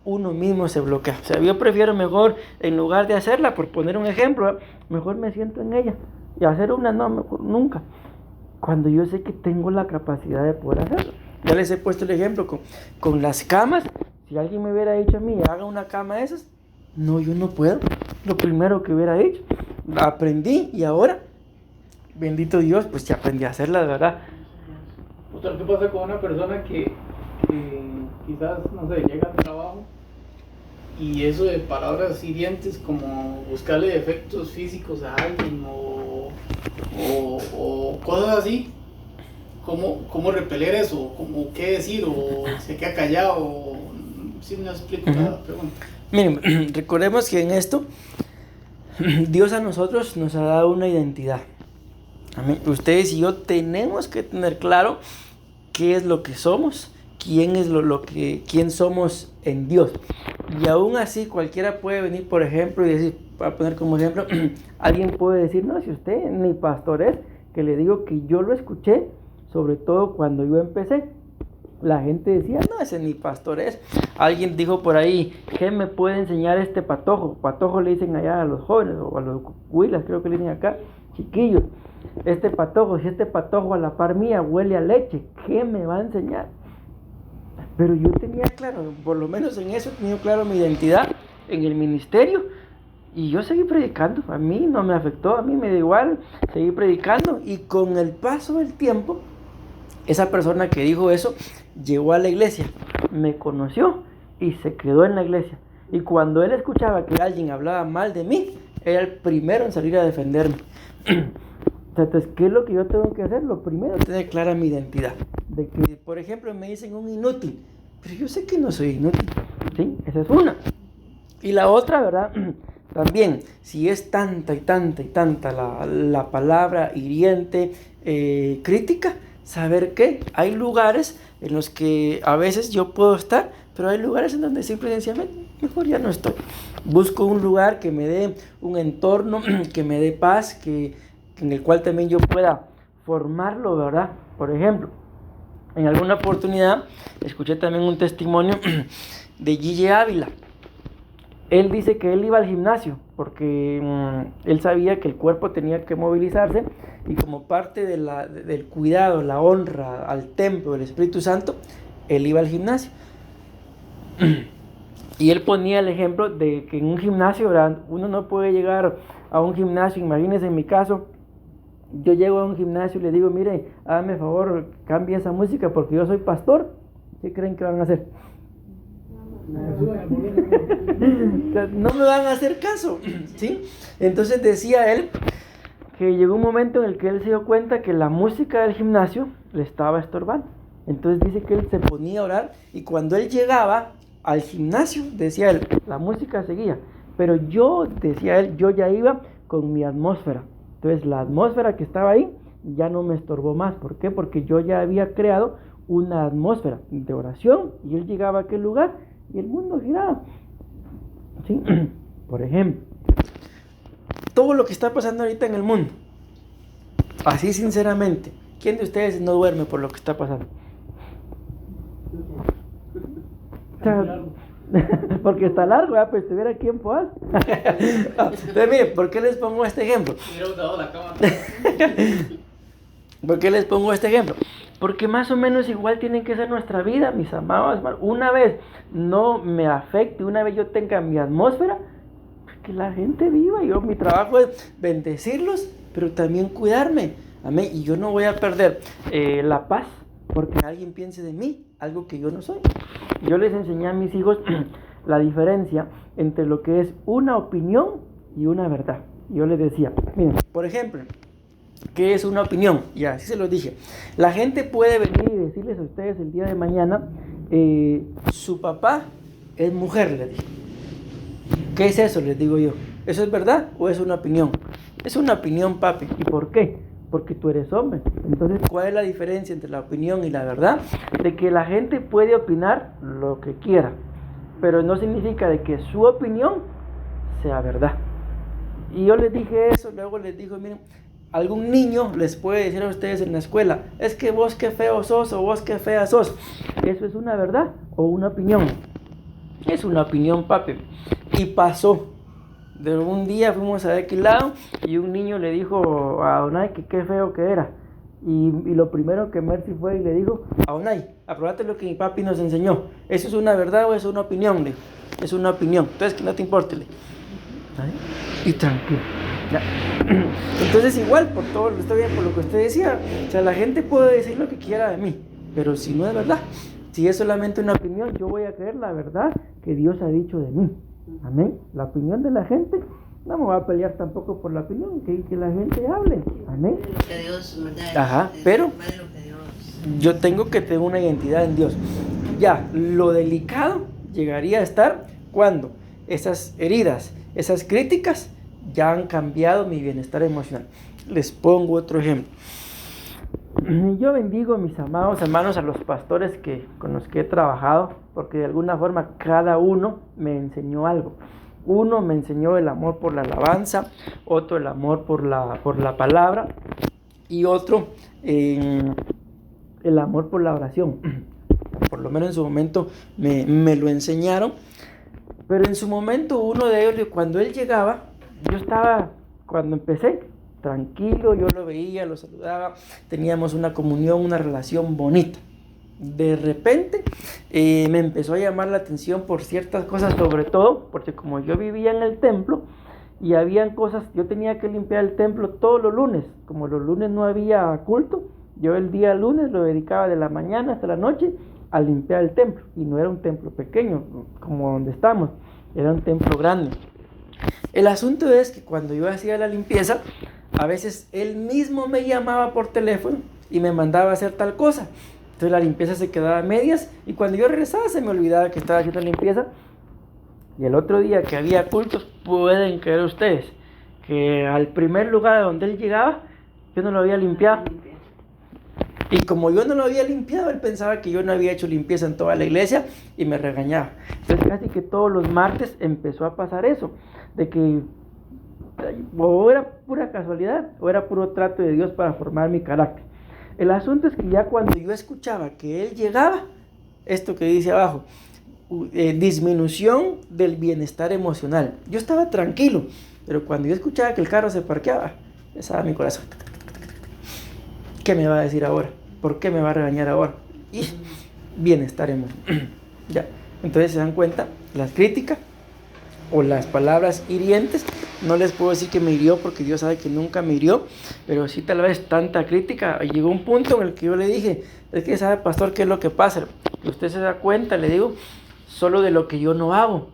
uno mismo se bloquea. O sea, yo prefiero mejor, en lugar de hacerla, por poner un ejemplo, mejor me siento en ella. Y hacer una, no, mejor nunca. Cuando yo sé que tengo la capacidad de poder hacerlo. Ya les he puesto el ejemplo con las camas. Si alguien me hubiera dicho a mí, haga una cama de esas, no, yo no puedo. Lo primero que hubiera hecho. Aprendí y ahora, bendito Dios, pues ya aprendí a hacerla, de verdad. O sea, ¿qué pasa con una persona que quizás, no sé, llega al trabajo y eso de palabras hirientes como buscarle defectos físicos a alguien o cosas así? ¿Cómo repeler eso? ¿Cómo qué decir? ¿O se queda callado? Si me explico la pregunta. Miren, recordemos que en esto Dios a nosotros nos ha dado una identidad. Amén. Ustedes y yo tenemos que tener claro qué es lo que somos, quién es quién somos en Dios. Y aún así cualquiera puede venir, por ejemplo, y decir, para poner como ejemplo, alguien puede decir, no, si usted ni pastor es, que le digo que yo lo escuché, sobre todo cuando yo empecé. La gente decía, no, ese ni pastor es. Alguien dijo por ahí, ¿qué me puede enseñar este patojo? Patojo le dicen allá a los jóvenes, o a los huilas, creo que le dicen acá, chiquillos. Este patojo, si este patojo a la par mía huele a leche, ¿qué me va a enseñar? Pero yo tenía claro, por lo menos en eso tenía claro mi identidad en el ministerio, y yo seguí predicando. A mí no me afectó, a mí me da igual, seguí predicando, y con el paso del tiempo, esa persona que dijo eso llegó a la iglesia, me conoció y se quedó en la iglesia. Y cuando él escuchaba que alguien hablaba mal de mí, era el primero en salir a defenderme. Entonces, ¿qué es lo que yo tengo que hacer? Lo primero es tener clara mi identidad. De que, por ejemplo, me dicen un inútil, pero yo sé que no soy inútil. ¿Sí? Esa es una. Y la otra, ¿verdad? También, si es tanta y tanta y tanta la palabra hiriente, crítica, saber que hay lugares en los que a veces yo puedo estar, pero hay lugares en donde simple y sencillamente mejor ya no estoy. Busco un lugar que me dé un entorno, que me dé paz, en el cual también yo pueda formarlo, ¿verdad? Por ejemplo, en alguna oportunidad escuché también un testimonio de Gille Ávila. Él dice que él iba al gimnasio porque él sabía que el cuerpo tenía que movilizarse, y como parte del cuidado, la honra al templo del Espíritu Santo, él iba al gimnasio. Y él ponía el ejemplo de que en un gimnasio, ¿verdad? Uno no puede llegar a un gimnasio. Imagínense en mi caso, yo llego a un gimnasio y le digo, mire, hágame favor, cambie esa música porque yo soy pastor. ¿Qué creen que van a hacer? No me van a hacer caso, ¿sí? Entonces decía él que llegó un momento en el que él se dio cuenta que la música del gimnasio le estaba estorbando. Entonces dice que él se ponía a orar y cuando él llegaba al gimnasio, decía él, la música seguía, pero yo, decía él, yo ya iba con mi atmósfera. Entonces la atmósfera que estaba ahí ya no me estorbó más. ¿Por qué? Porque yo ya había creado una atmósfera de oración y él llegaba a aquel lugar y el mundo giraba, ¿sí? Por ejemplo, todo lo que está pasando ahorita en el mundo, así sinceramente, ¿quién de ustedes no duerme por lo que está pasando? Porque está largo, pues estuviera aquí en Poás. Entonces, miren, ¿por qué les pongo este ejemplo? ¿Por qué les pongo este ejemplo? Porque más o menos igual tiene que ser nuestra vida, mis amados hermanos. Una vez no me afecte, una vez yo tenga mi atmósfera, que la gente viva. Yo, mi trabajo es bendecirlos, pero también cuidarme. Amén. Y yo no voy a perder la paz porque alguien piense de mí algo que yo no soy. Yo les enseñé a mis hijos la diferencia entre lo que es una opinión y una verdad. Yo les decía, miren, por ejemplo, ¿qué es una opinión? Ya, así se los dije. La gente puede venir y decirles a ustedes el día de mañana, su papá es mujer, les dije. ¿Qué es eso? Les digo yo. ¿Eso es verdad o es una opinión? Es una opinión, papi. ¿Y por qué? Porque tú eres hombre. Entonces, ¿cuál es la diferencia entre la opinión y la verdad? De que la gente puede opinar lo que quiera, pero no significa de que su opinión sea verdad. Y yo les dije eso, luego les digo, miren, algún niño les puede decir a ustedes en la escuela, es que vos qué feo sos o vos qué fea sos. ¿Eso es una verdad o una opinión? Es una opinión, papi. Y pasó. De un día fuimos a aquel lado y un niño le dijo a Onay que qué feo que era. Y lo primero que Mercy fue y le dijo, a Onay, aprobate lo que mi papi nos enseñó. ¿Eso es una verdad o es una opinión? Le dijo, es una opinión. Entonces que no te importe. Le. Y tranquilo. Ya. Entonces igual, por todo, está bien por lo que usted decía. O sea, la gente puede decir lo que quiera de mí, pero si no es verdad, si es solamente una opinión, yo voy a creer la verdad que Dios ha dicho de mí. Amén. La opinión de la gente, no me voy a pelear tampoco por la opinión, que la gente hable. Amén. Ajá, pero yo tengo que tener una identidad en Dios. Ya, lo delicado llegaría a estar cuando esas heridas, esas críticas ya han cambiado mi bienestar emocional. Les pongo otro ejemplo. Yo bendigo, mis amados hermanos, a los pastores con los que he trabajado, porque de alguna forma cada uno me enseñó algo. Uno me enseñó el amor por la alabanza, otro el amor por la palabra y otro el amor por la oración. Por lo menos en su momento me lo enseñaron, pero en su momento uno de ellos, cuando él llegaba, yo estaba, cuando empecé, tranquilo, yo lo veía, lo saludaba, teníamos una comunión, una relación bonita. De repente me empezó a llamar la atención por ciertas cosas, sobre todo porque como yo vivía en el templo y habían cosas, yo tenía que limpiar el templo todos los lunes. Como los lunes no había culto, yo el día lunes lo dedicaba de la mañana hasta la noche a limpiar el templo. Y no era un templo pequeño como donde estamos, era un templo grande. El asunto es que cuando yo hacía la limpieza, a veces él mismo me llamaba por teléfono y me mandaba a hacer tal cosa. Entonces la limpieza se quedaba a medias y cuando yo regresaba se me olvidaba que estaba haciendo limpieza. Y el otro día que había cultos, pueden creer ustedes que al primer lugar a donde él llegaba, yo no lo había limpiado. Y como yo no lo había limpiado, él pensaba que yo no había hecho limpieza en toda la iglesia y me regañaba. Entonces casi que todos los martes empezó a pasar eso, de que o era pura casualidad o era puro trato de Dios para formar mi carácter. El asunto es que ya cuando yo escuchaba que él llegaba, esto que dice abajo, disminución del bienestar emocional. Yo estaba tranquilo, pero cuando yo escuchaba que el carro se parqueaba, pesaba mi corazón. ¿Qué me va a decir ahora? ¿Por qué me va a regañar ahora? bienestar emocional. Ya, entonces se dan cuenta, las críticas o las palabras hirientes, no les puedo decir que me hirió porque Dios sabe que nunca me hirió, pero sí tal vez tanta crítica. Llegó un punto en el que yo le dije, es que sabe, pastor, qué es lo que pasa, que usted se da cuenta, le digo, solo de lo que yo no hago,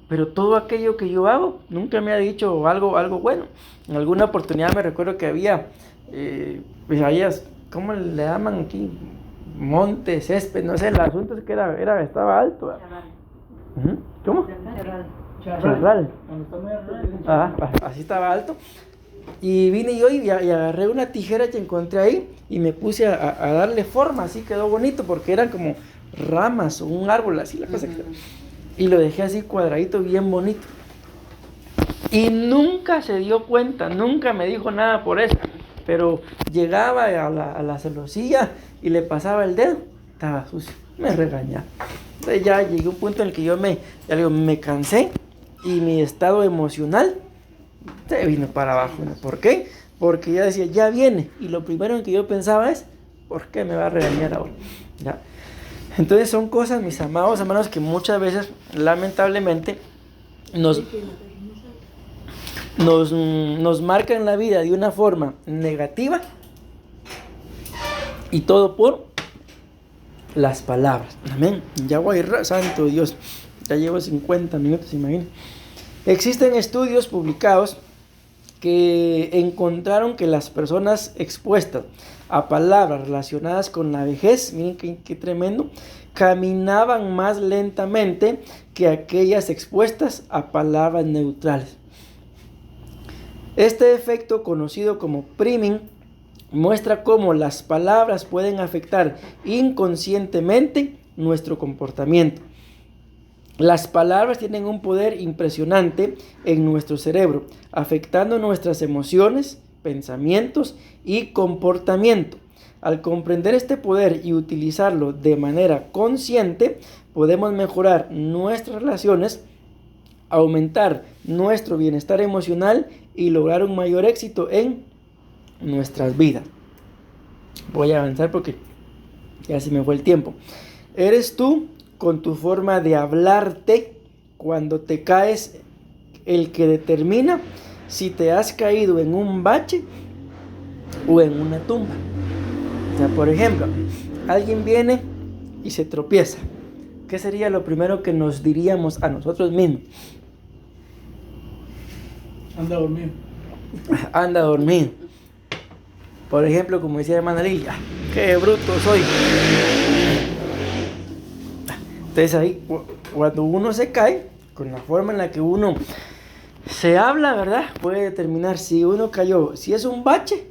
pero todo aquello que yo hago, nunca me ha dicho algo bueno. En alguna oportunidad me recuerdo que había, pues ahí, ¿cómo le llaman aquí? Monte, césped, no sé, el asunto es que estaba alto. ¿Cómo? Charral. Así estaba alto. Y vine yo y agarré una tijera que encontré ahí y me puse a darle forma, así quedó bonito porque eran como ramas o un árbol, así la cosa que... Y lo dejé así cuadradito, bien bonito. Y nunca se dio cuenta, nunca me dijo nada por eso. Pero llegaba a la celosilla y le pasaba el dedo, estaba sucio, me regañaba. Entonces ya llegué a un punto en el que yo me cansé y mi estado emocional se vino para abajo. ¿Por qué? Porque ya decía, ya viene. Y lo primero en que yo pensaba es, ¿por qué me va a regañar ahora? ¿Ya? Entonces son cosas, mis amados hermanos, que muchas veces, lamentablemente, nos marcan la vida de una forma negativa, y todo por las palabras. Amén. Ya voy, santo Dios, ya llevo 50 minutos, imagínense. Existen estudios publicados que encontraron que las personas expuestas a palabras relacionadas con la vejez, miren qué tremendo, caminaban más lentamente que aquellas expuestas a palabras neutrales. Este efecto, conocido como priming, muestra cómo las palabras pueden afectar inconscientemente nuestro comportamiento. Las palabras tienen un poder impresionante en nuestro cerebro, afectando nuestras emociones, pensamientos y comportamiento. Al comprender este poder y utilizarlo de manera consciente, podemos mejorar nuestras relaciones, aumentar nuestro bienestar emocional y lograr un mayor éxito en nuestras vidas. Voy a avanzar porque ya se me fue el tiempo. ¿Eres tú, con tu forma de hablarte, cuando te caes, el que determina si te has caído en un bache o en una tumba? O sea, por ejemplo, alguien viene y se tropieza. ¿Qué sería lo primero que nos diríamos a nosotros mismos? Anda dormido. Anda dormido. Por ejemplo, como decía hermana Lilia, qué bruto soy. Entonces ahí, cuando uno se cae, con la forma en la que uno se habla, ¿verdad? Puede determinar si uno cayó. Si es un bache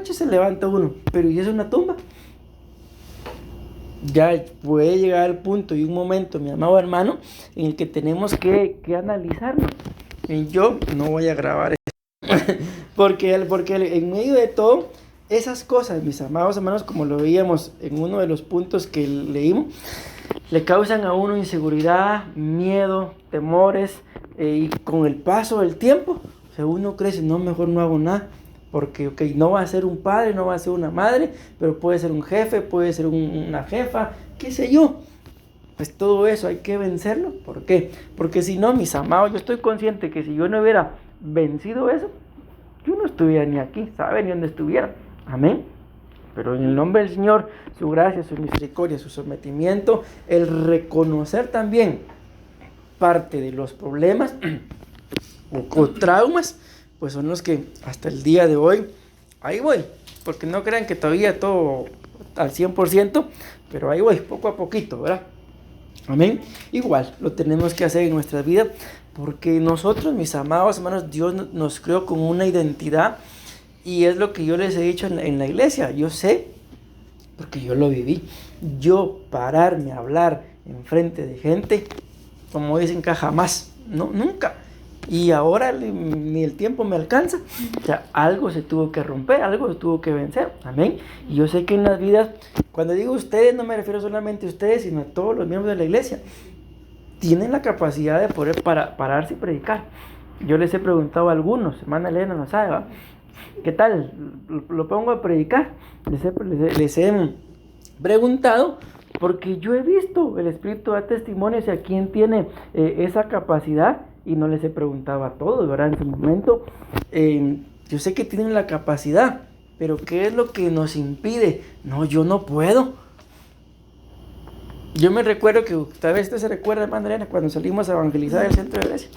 se levanta uno. Pero si es una tumba, ya puede llegar al punto y un momento, mi amado hermano, en el que tenemos que analizarnos. Y yo no voy a grabar esto. porque en medio de todo, esas cosas, mis amados hermanos, como lo veíamos en uno de los puntos que leímos, le causan a uno inseguridad, miedo, temores, y con el paso del tiempo, o sea, uno crece, no, mejor no hago nada, porque no va a ser un padre, no va a ser una madre, pero puede ser un jefe, puede ser una jefa, qué sé yo. Pues todo eso hay que vencerlo. ¿Por qué? Porque si no, mis amados, yo estoy consciente que si yo no hubiera vencido eso, yo no estuviera ni aquí, ¿sabe? Ni donde estuviera. Amén. Pero en el nombre del Señor, su gracia, su misericordia, su sometimiento, el reconocer también parte de los problemas o traumas, pues son los que hasta el día de hoy, ahí voy. Porque no crean que todavía todo al 100%, pero ahí voy, poco a poquito, ¿verdad? Amén. Igual lo tenemos que hacer en nuestra vida, porque nosotros, mis amados hermanos, Dios nos creó con una identidad, y es lo que yo les he dicho en la iglesia. Yo sé, porque yo lo viví, yo pararme a hablar en frente de gente, como dicen que jamás, no, nunca. Y ahora ni el tiempo me alcanza. O sea, algo se tuvo que romper, algo se tuvo que vencer. Amén. Y yo sé que en las vidas, cuando digo ustedes, no me refiero solamente a ustedes, sino a todos los miembros de la iglesia, tienen la capacidad de poder pararse y predicar. Yo les he preguntado a algunos, hermana Elena no sabe, ¿va? ¿Qué tal? Lo pongo a predicar. Les he preguntado Porque yo he visto, el Espíritu da testimonio si a quién tiene esa capacidad, y no les he preguntado a todos, ¿verdad? En su momento, yo sé que tienen la capacidad, pero ¿qué es lo que nos impide? No, yo no puedo. Yo me recuerdo que, tal vez usted se recuerda, hermana Elena, cuando salimos a evangelizar el centro de iglesia,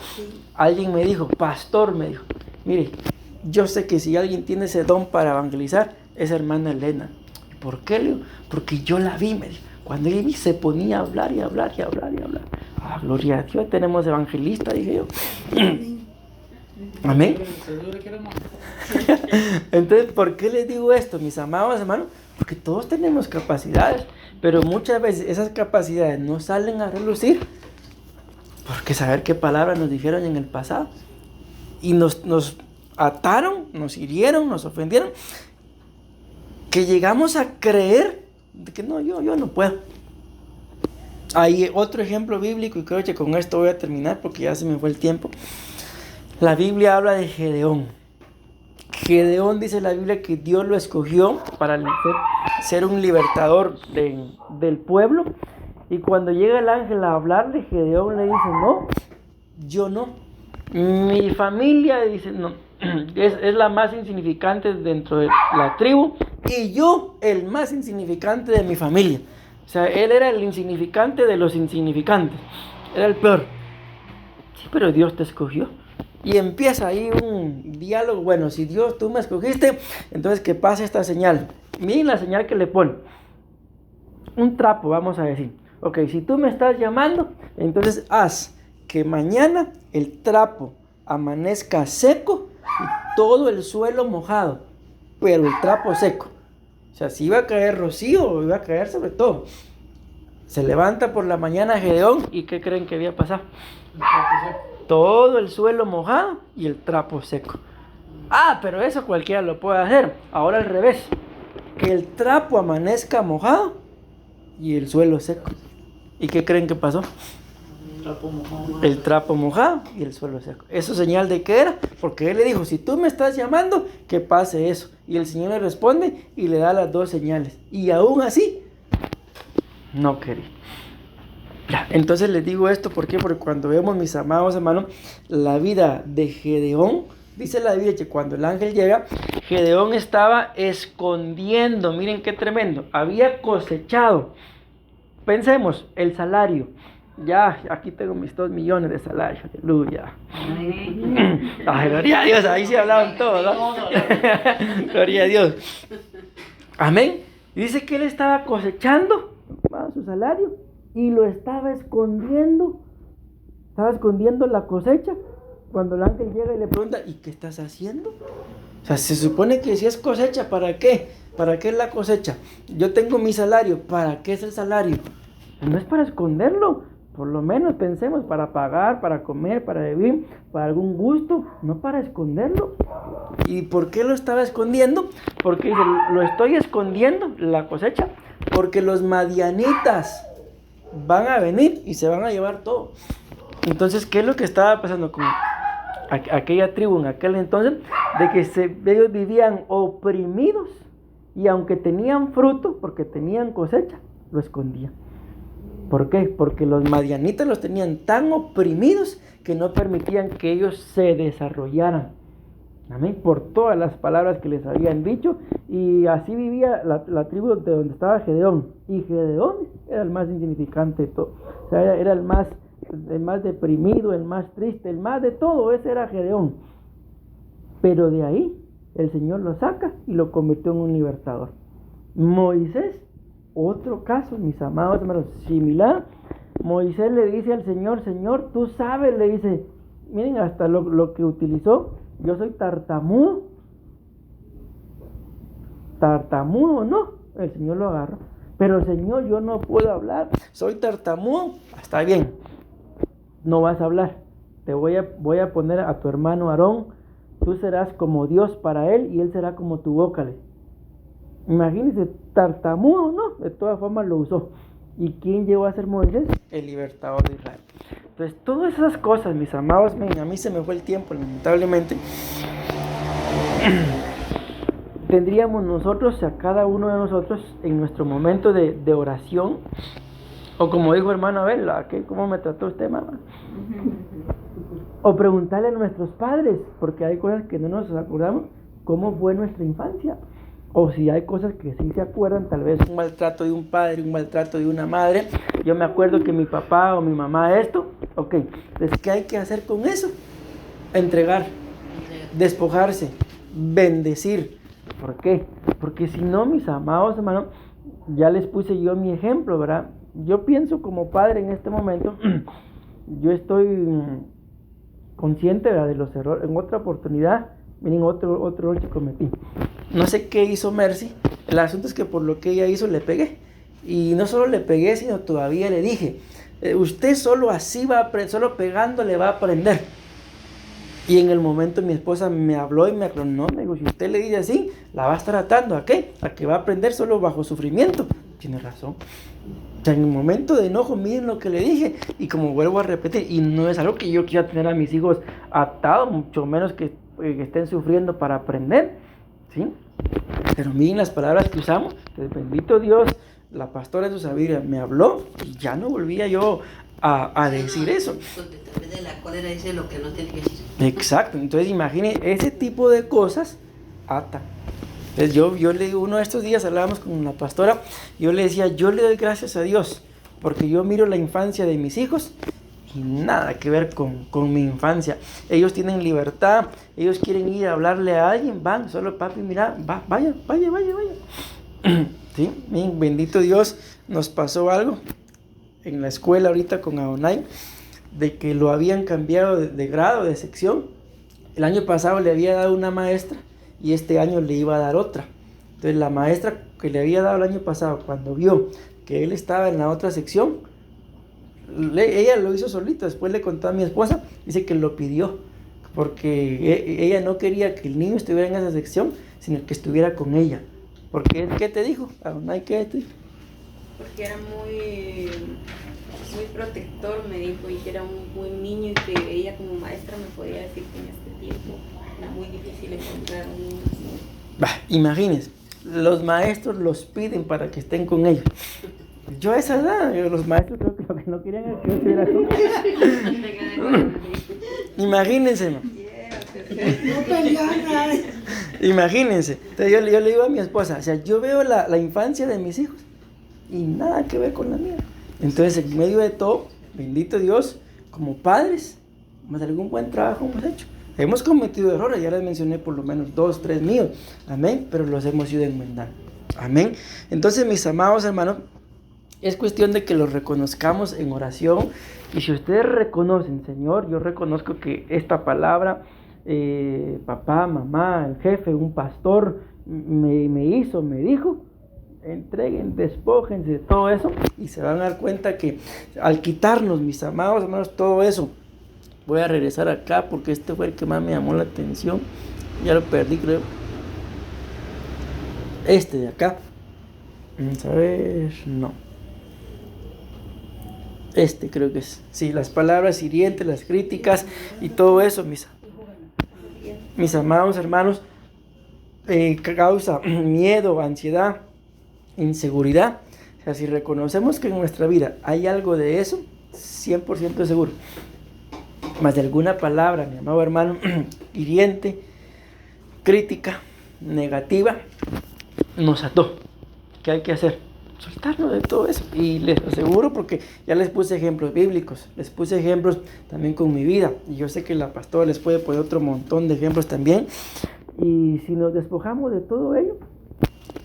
alguien me dijo, pastor, me dijo, mire, yo sé que si alguien tiene ese don para evangelizar, es hermana Elena. ¿Por qué, Leo? Porque yo la vi, me dijo. Cuando ella se ponía a hablar y hablar y hablar y hablar. Ah, gloria a Dios, tenemos evangelista, dije yo. Amén. Entonces, ¿por qué les digo esto, mis amados hermanos? Porque todos tenemos capacidades, pero muchas veces esas capacidades no salen a relucir, porque saber qué palabras nos dijeron en el pasado, y nos ataron, nos hirieron, nos ofendieron, que llegamos a creer de que no, yo no puedo. Hay otro ejemplo bíblico, y creo que con esto voy a terminar porque ya se me fue el tiempo. La Biblia habla de Gedeón. Gedeón, dice la Biblia, que Dios lo escogió para ser un libertador del pueblo. Y cuando llega el ángel a hablarle, Gedeón le dice, no, yo no. Mi familia, dice, no, es la más insignificante dentro de la tribu, y yo el más insignificante de mi familia. O sea, él era el insignificante de los insignificantes, era el peor. Sí, pero Dios te escogió. Y empieza ahí un diálogo. Bueno, si Dios, tú me escogiste, entonces que pase esta señal. Miren la señal que le pone. Un trapo, vamos a decir. Ok, si tú me estás llamando, entonces haz que mañana el trapo amanezca seco y todo el suelo mojado, pero el trapo seco. O sea, si iba a caer rocío, iba a caer sobre todo. Se levanta por la mañana Gedeón, ¿y qué creen que había pasado? Todo el suelo mojado y el trapo seco. Ah, pero eso cualquiera lo puede hacer. Ahora al revés, que el trapo amanezca mojado y el suelo seco. ¿Y qué creen que pasó? El trapo mojado y el suelo seco. ¿Eso señal de qué era? Porque él le dijo, si tú me estás llamando, que pase eso. Y el Señor le responde y le da las dos señales. Y aún así, no quería. Entonces les digo esto, ¿por qué? Porque cuando vemos, mis amados hermanos, la vida de Gedeón, dice la Biblia que cuando el ángel llega, Gedeón estaba escondiendo, miren qué tremendo, había cosechado, pensemos, el salario, ya, aquí tengo mis 2 millones de salario, aleluya. Ay, gloria a Dios, ahí sí hablaban todos, ¿no? Gloria a Dios. Amén. Y dice que él estaba cosechando su salario y lo estaba escondiendo la cosecha. Cuando el ángel llega y le pregunta, ¿y qué estás haciendo? O sea, se supone que si es cosecha, ¿para qué? ¿Para qué es la cosecha? Yo tengo mi salario, ¿para qué es el salario? No es para esconderlo, por lo menos pensemos, para pagar, para comer, para vivir, para algún gusto, no para esconderlo. ¿Y por qué lo estaba escondiendo? Porque dice, lo estoy escondiendo, la cosecha, porque los madianitas van a venir y se van a llevar todo. Entonces, ¿qué es lo que estaba pasando con aquella tribu en aquel entonces? De que ellos vivían oprimidos, y aunque tenían fruto, porque tenían cosecha, lo escondían. ¿Por qué? Porque los madianitas los tenían tan oprimidos que no permitían que ellos se desarrollaran. Amén. Por todas las palabras que les habían dicho. Y así vivía la tribu de donde estaba Gedeón. Y Gedeón era el más insignificante de todo. O sea, era el más deprimido, el más triste, el más de todo. Ese era Gedeón. Pero de ahí el Señor lo saca y lo convirtió en un libertador. Moisés, otro caso, mis amados hermanos, similar. Moisés le dice al Señor, Señor, tú sabes, le dice, miren hasta lo que utilizó, yo soy tartamudo. Tartamudo, no, el Señor lo agarró. Pero Señor, yo no puedo hablar, soy tartamudo. Está bien, no vas a hablar. Te voy a poner a tu hermano Aarón, tú serás como Dios para él y él será como tu boca. Imagínense, tartamudo, ¿no? De todas formas lo usó. ¿Y quién llegó a ser Moisés? El libertador de Israel. Entonces, todas esas cosas, mis amados, a mí se me fue el tiempo, lamentablemente. tendríamos nosotros, a cada uno de nosotros, en nuestro momento de oración, o como dijo hermano Abel, ¿cómo me trató usted, mamá? O preguntarle a nuestros padres, porque hay cosas que no nos acordamos, cómo fue nuestra infancia. O si hay cosas que sí se acuerdan, tal vez un maltrato de un padre, un maltrato de una madre. Yo me acuerdo que mi papá o mi mamá esto. Ok, entonces, ¿qué hay que hacer con eso? Entregar, despojarse, bendecir. ¿Por qué? Porque si no, mis amados hermanos, ya les puse yo mi ejemplo, ¿verdad? Yo pienso como padre en este momento, yo estoy consciente, ¿verdad?, de los errores. En otra oportunidad, miren, otro error que cometí. No sé qué hizo Mercy. El asunto es que por lo que ella hizo le pegué. Y no solo le pegué, sino todavía le dije, usted solo así va a aprender, solo pegándole va a aprender. Y en el momento mi esposa me habló y me aclaró, no, me dijo, si usted le dice así, la va a estar atando, ¿a qué? A que va a aprender solo bajo sufrimiento. Tiene razón. O sea, en el momento de enojo, miren lo que le dije. Y como vuelvo a repetir, y no es algo que yo quiera tener a mis hijos atados, mucho menos que estén sufriendo para aprender, ¿sí? Pero miren las palabras que usamos. Entonces, bendito Dios, la pastora de su sabiduría me habló y ya no volvía yo a decir eso. De la cólera dice lo que no tiene que decir. Exacto, entonces imagine, ese tipo de cosas atan. Entonces yo le digo, uno de estos días hablábamos con la pastora, yo le decía, yo le doy gracias a Dios, porque yo miro la infancia de mis hijos y nada que ver con mi infancia. Ellos tienen libertad, ellos quieren ir a hablarle a alguien, van, solo papi, mira, vaya. ¿Sí? Bendito Dios, nos pasó algo en la escuela ahorita con Adonai, de que lo habían cambiado de grado, de sección. El año pasado le había dado una maestra y este año le iba a dar otra. Entonces la maestra que le había dado el año pasado, cuando vio que él estaba en la otra sección, ella lo hizo solita. Después le contó a mi esposa, dice que lo pidió, porque ella no quería que el niño estuviera en esa sección, sino que estuviera con ella. Porque, ¿qué te dijo? ¿Qué te dijo? Porque era muy protector, me dijo, y que era un buen niño y que ella como maestra me podía decir que en este tiempo era muy difícil encontrar un niño así. Imagínense, los maestros los piden para que estén con ellos. Yo a esa edad, los maestros creo que lo que no querían era que yo estuviera con ellos. Imagínense, ¿no? Imagínense. Entonces yo le digo a mi esposa, o sea, yo veo la infancia de mis hijos y nada que ver con la mía. Entonces, en medio de todo, bendito Dios, como padres, más algún buen trabajo hemos hecho. Hemos cometido errores, ya les mencioné por lo menos 2, 3 míos, amén, pero los hemos ido enmendando, amén. Entonces, mis amados hermanos, es cuestión de que los reconozcamos en oración. Y si ustedes reconocen, Señor, yo reconozco que esta palabra, papá, mamá, el jefe, un pastor, me hizo, me dijo, entreguen, despójense de todo eso y se van a dar cuenta que al quitarnos, mis amados hermanos, todo eso, voy a regresar acá porque este fue el que más me llamó la atención, ya lo perdí creo, este de acá, vamos a ver, no, este creo que es, sí, las palabras hirientes, las críticas y todo eso, mis amados hermanos, causa miedo, ansiedad, inseguridad. O sea, si reconocemos que en nuestra vida hay algo de eso, 100% seguro, más de alguna palabra, mi amado hermano, hiriente, crítica, negativa, nos ató. ¿Qué hay que hacer? Soltarnos de todo eso. Y les aseguro, porque ya les puse ejemplos bíblicos, les puse ejemplos también con mi vida, y yo sé que la pastora les puede poner otro montón de ejemplos también. Y si nos despojamos de todo ello,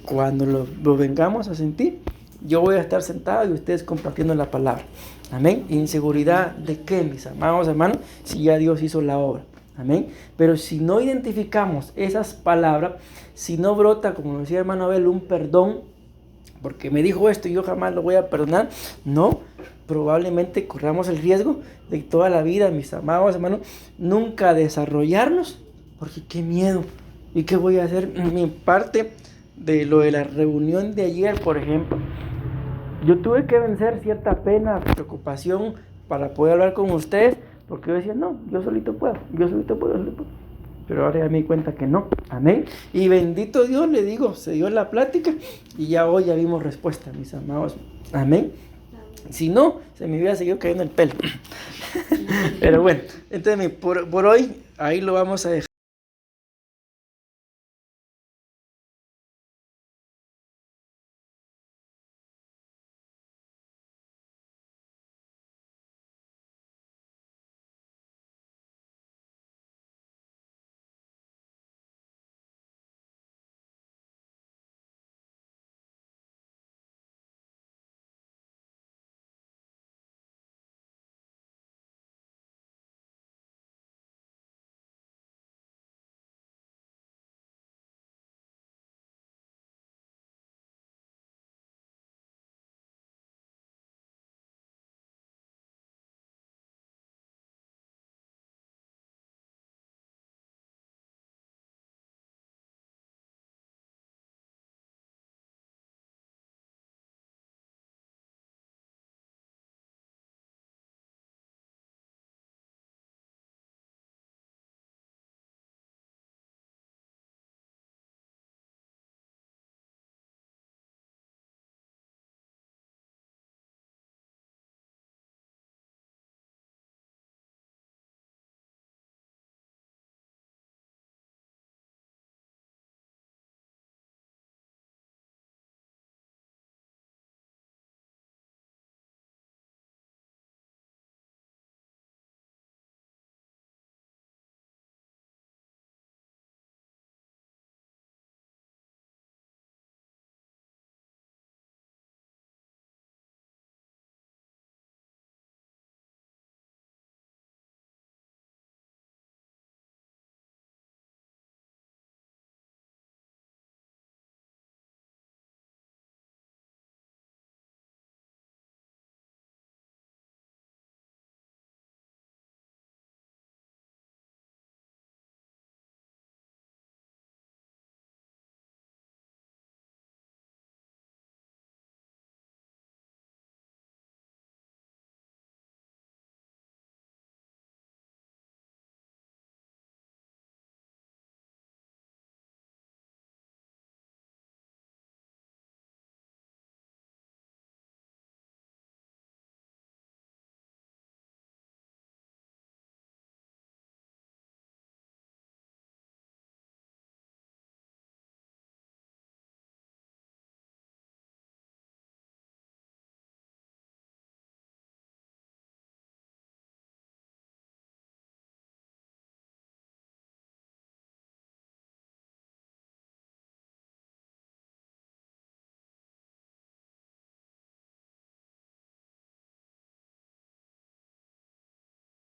cuando lo vengamos a sentir, yo voy a estar sentado y ustedes compartiendo la palabra. Amén. Inseguridad de qué, mis amados hermanos, si ya Dios hizo la obra. Amén. Pero si no identificamos esas palabras, si no brota, como decía hermano Abel, un perdón, porque me dijo esto y yo jamás lo voy a perdonar, no, probablemente corramos el riesgo de toda la vida, mis amados hermanos, nunca desarrollarnos, porque qué miedo. ¿Y qué voy a hacer? Mi parte de lo de la reunión de ayer, por ejemplo, yo tuve que vencer cierta pena, preocupación para poder hablar con ustedes, porque yo decía, no, yo solito puedo. pero ahora ya me di cuenta que no. Amén. Y bendito Dios, le digo, se dio la plática y ya hoy ya vimos respuesta, mis amados. Amén. Si no, se me hubiera seguido cayendo el pelo. Pero bueno, entonces por hoy ahí lo vamos a dejar.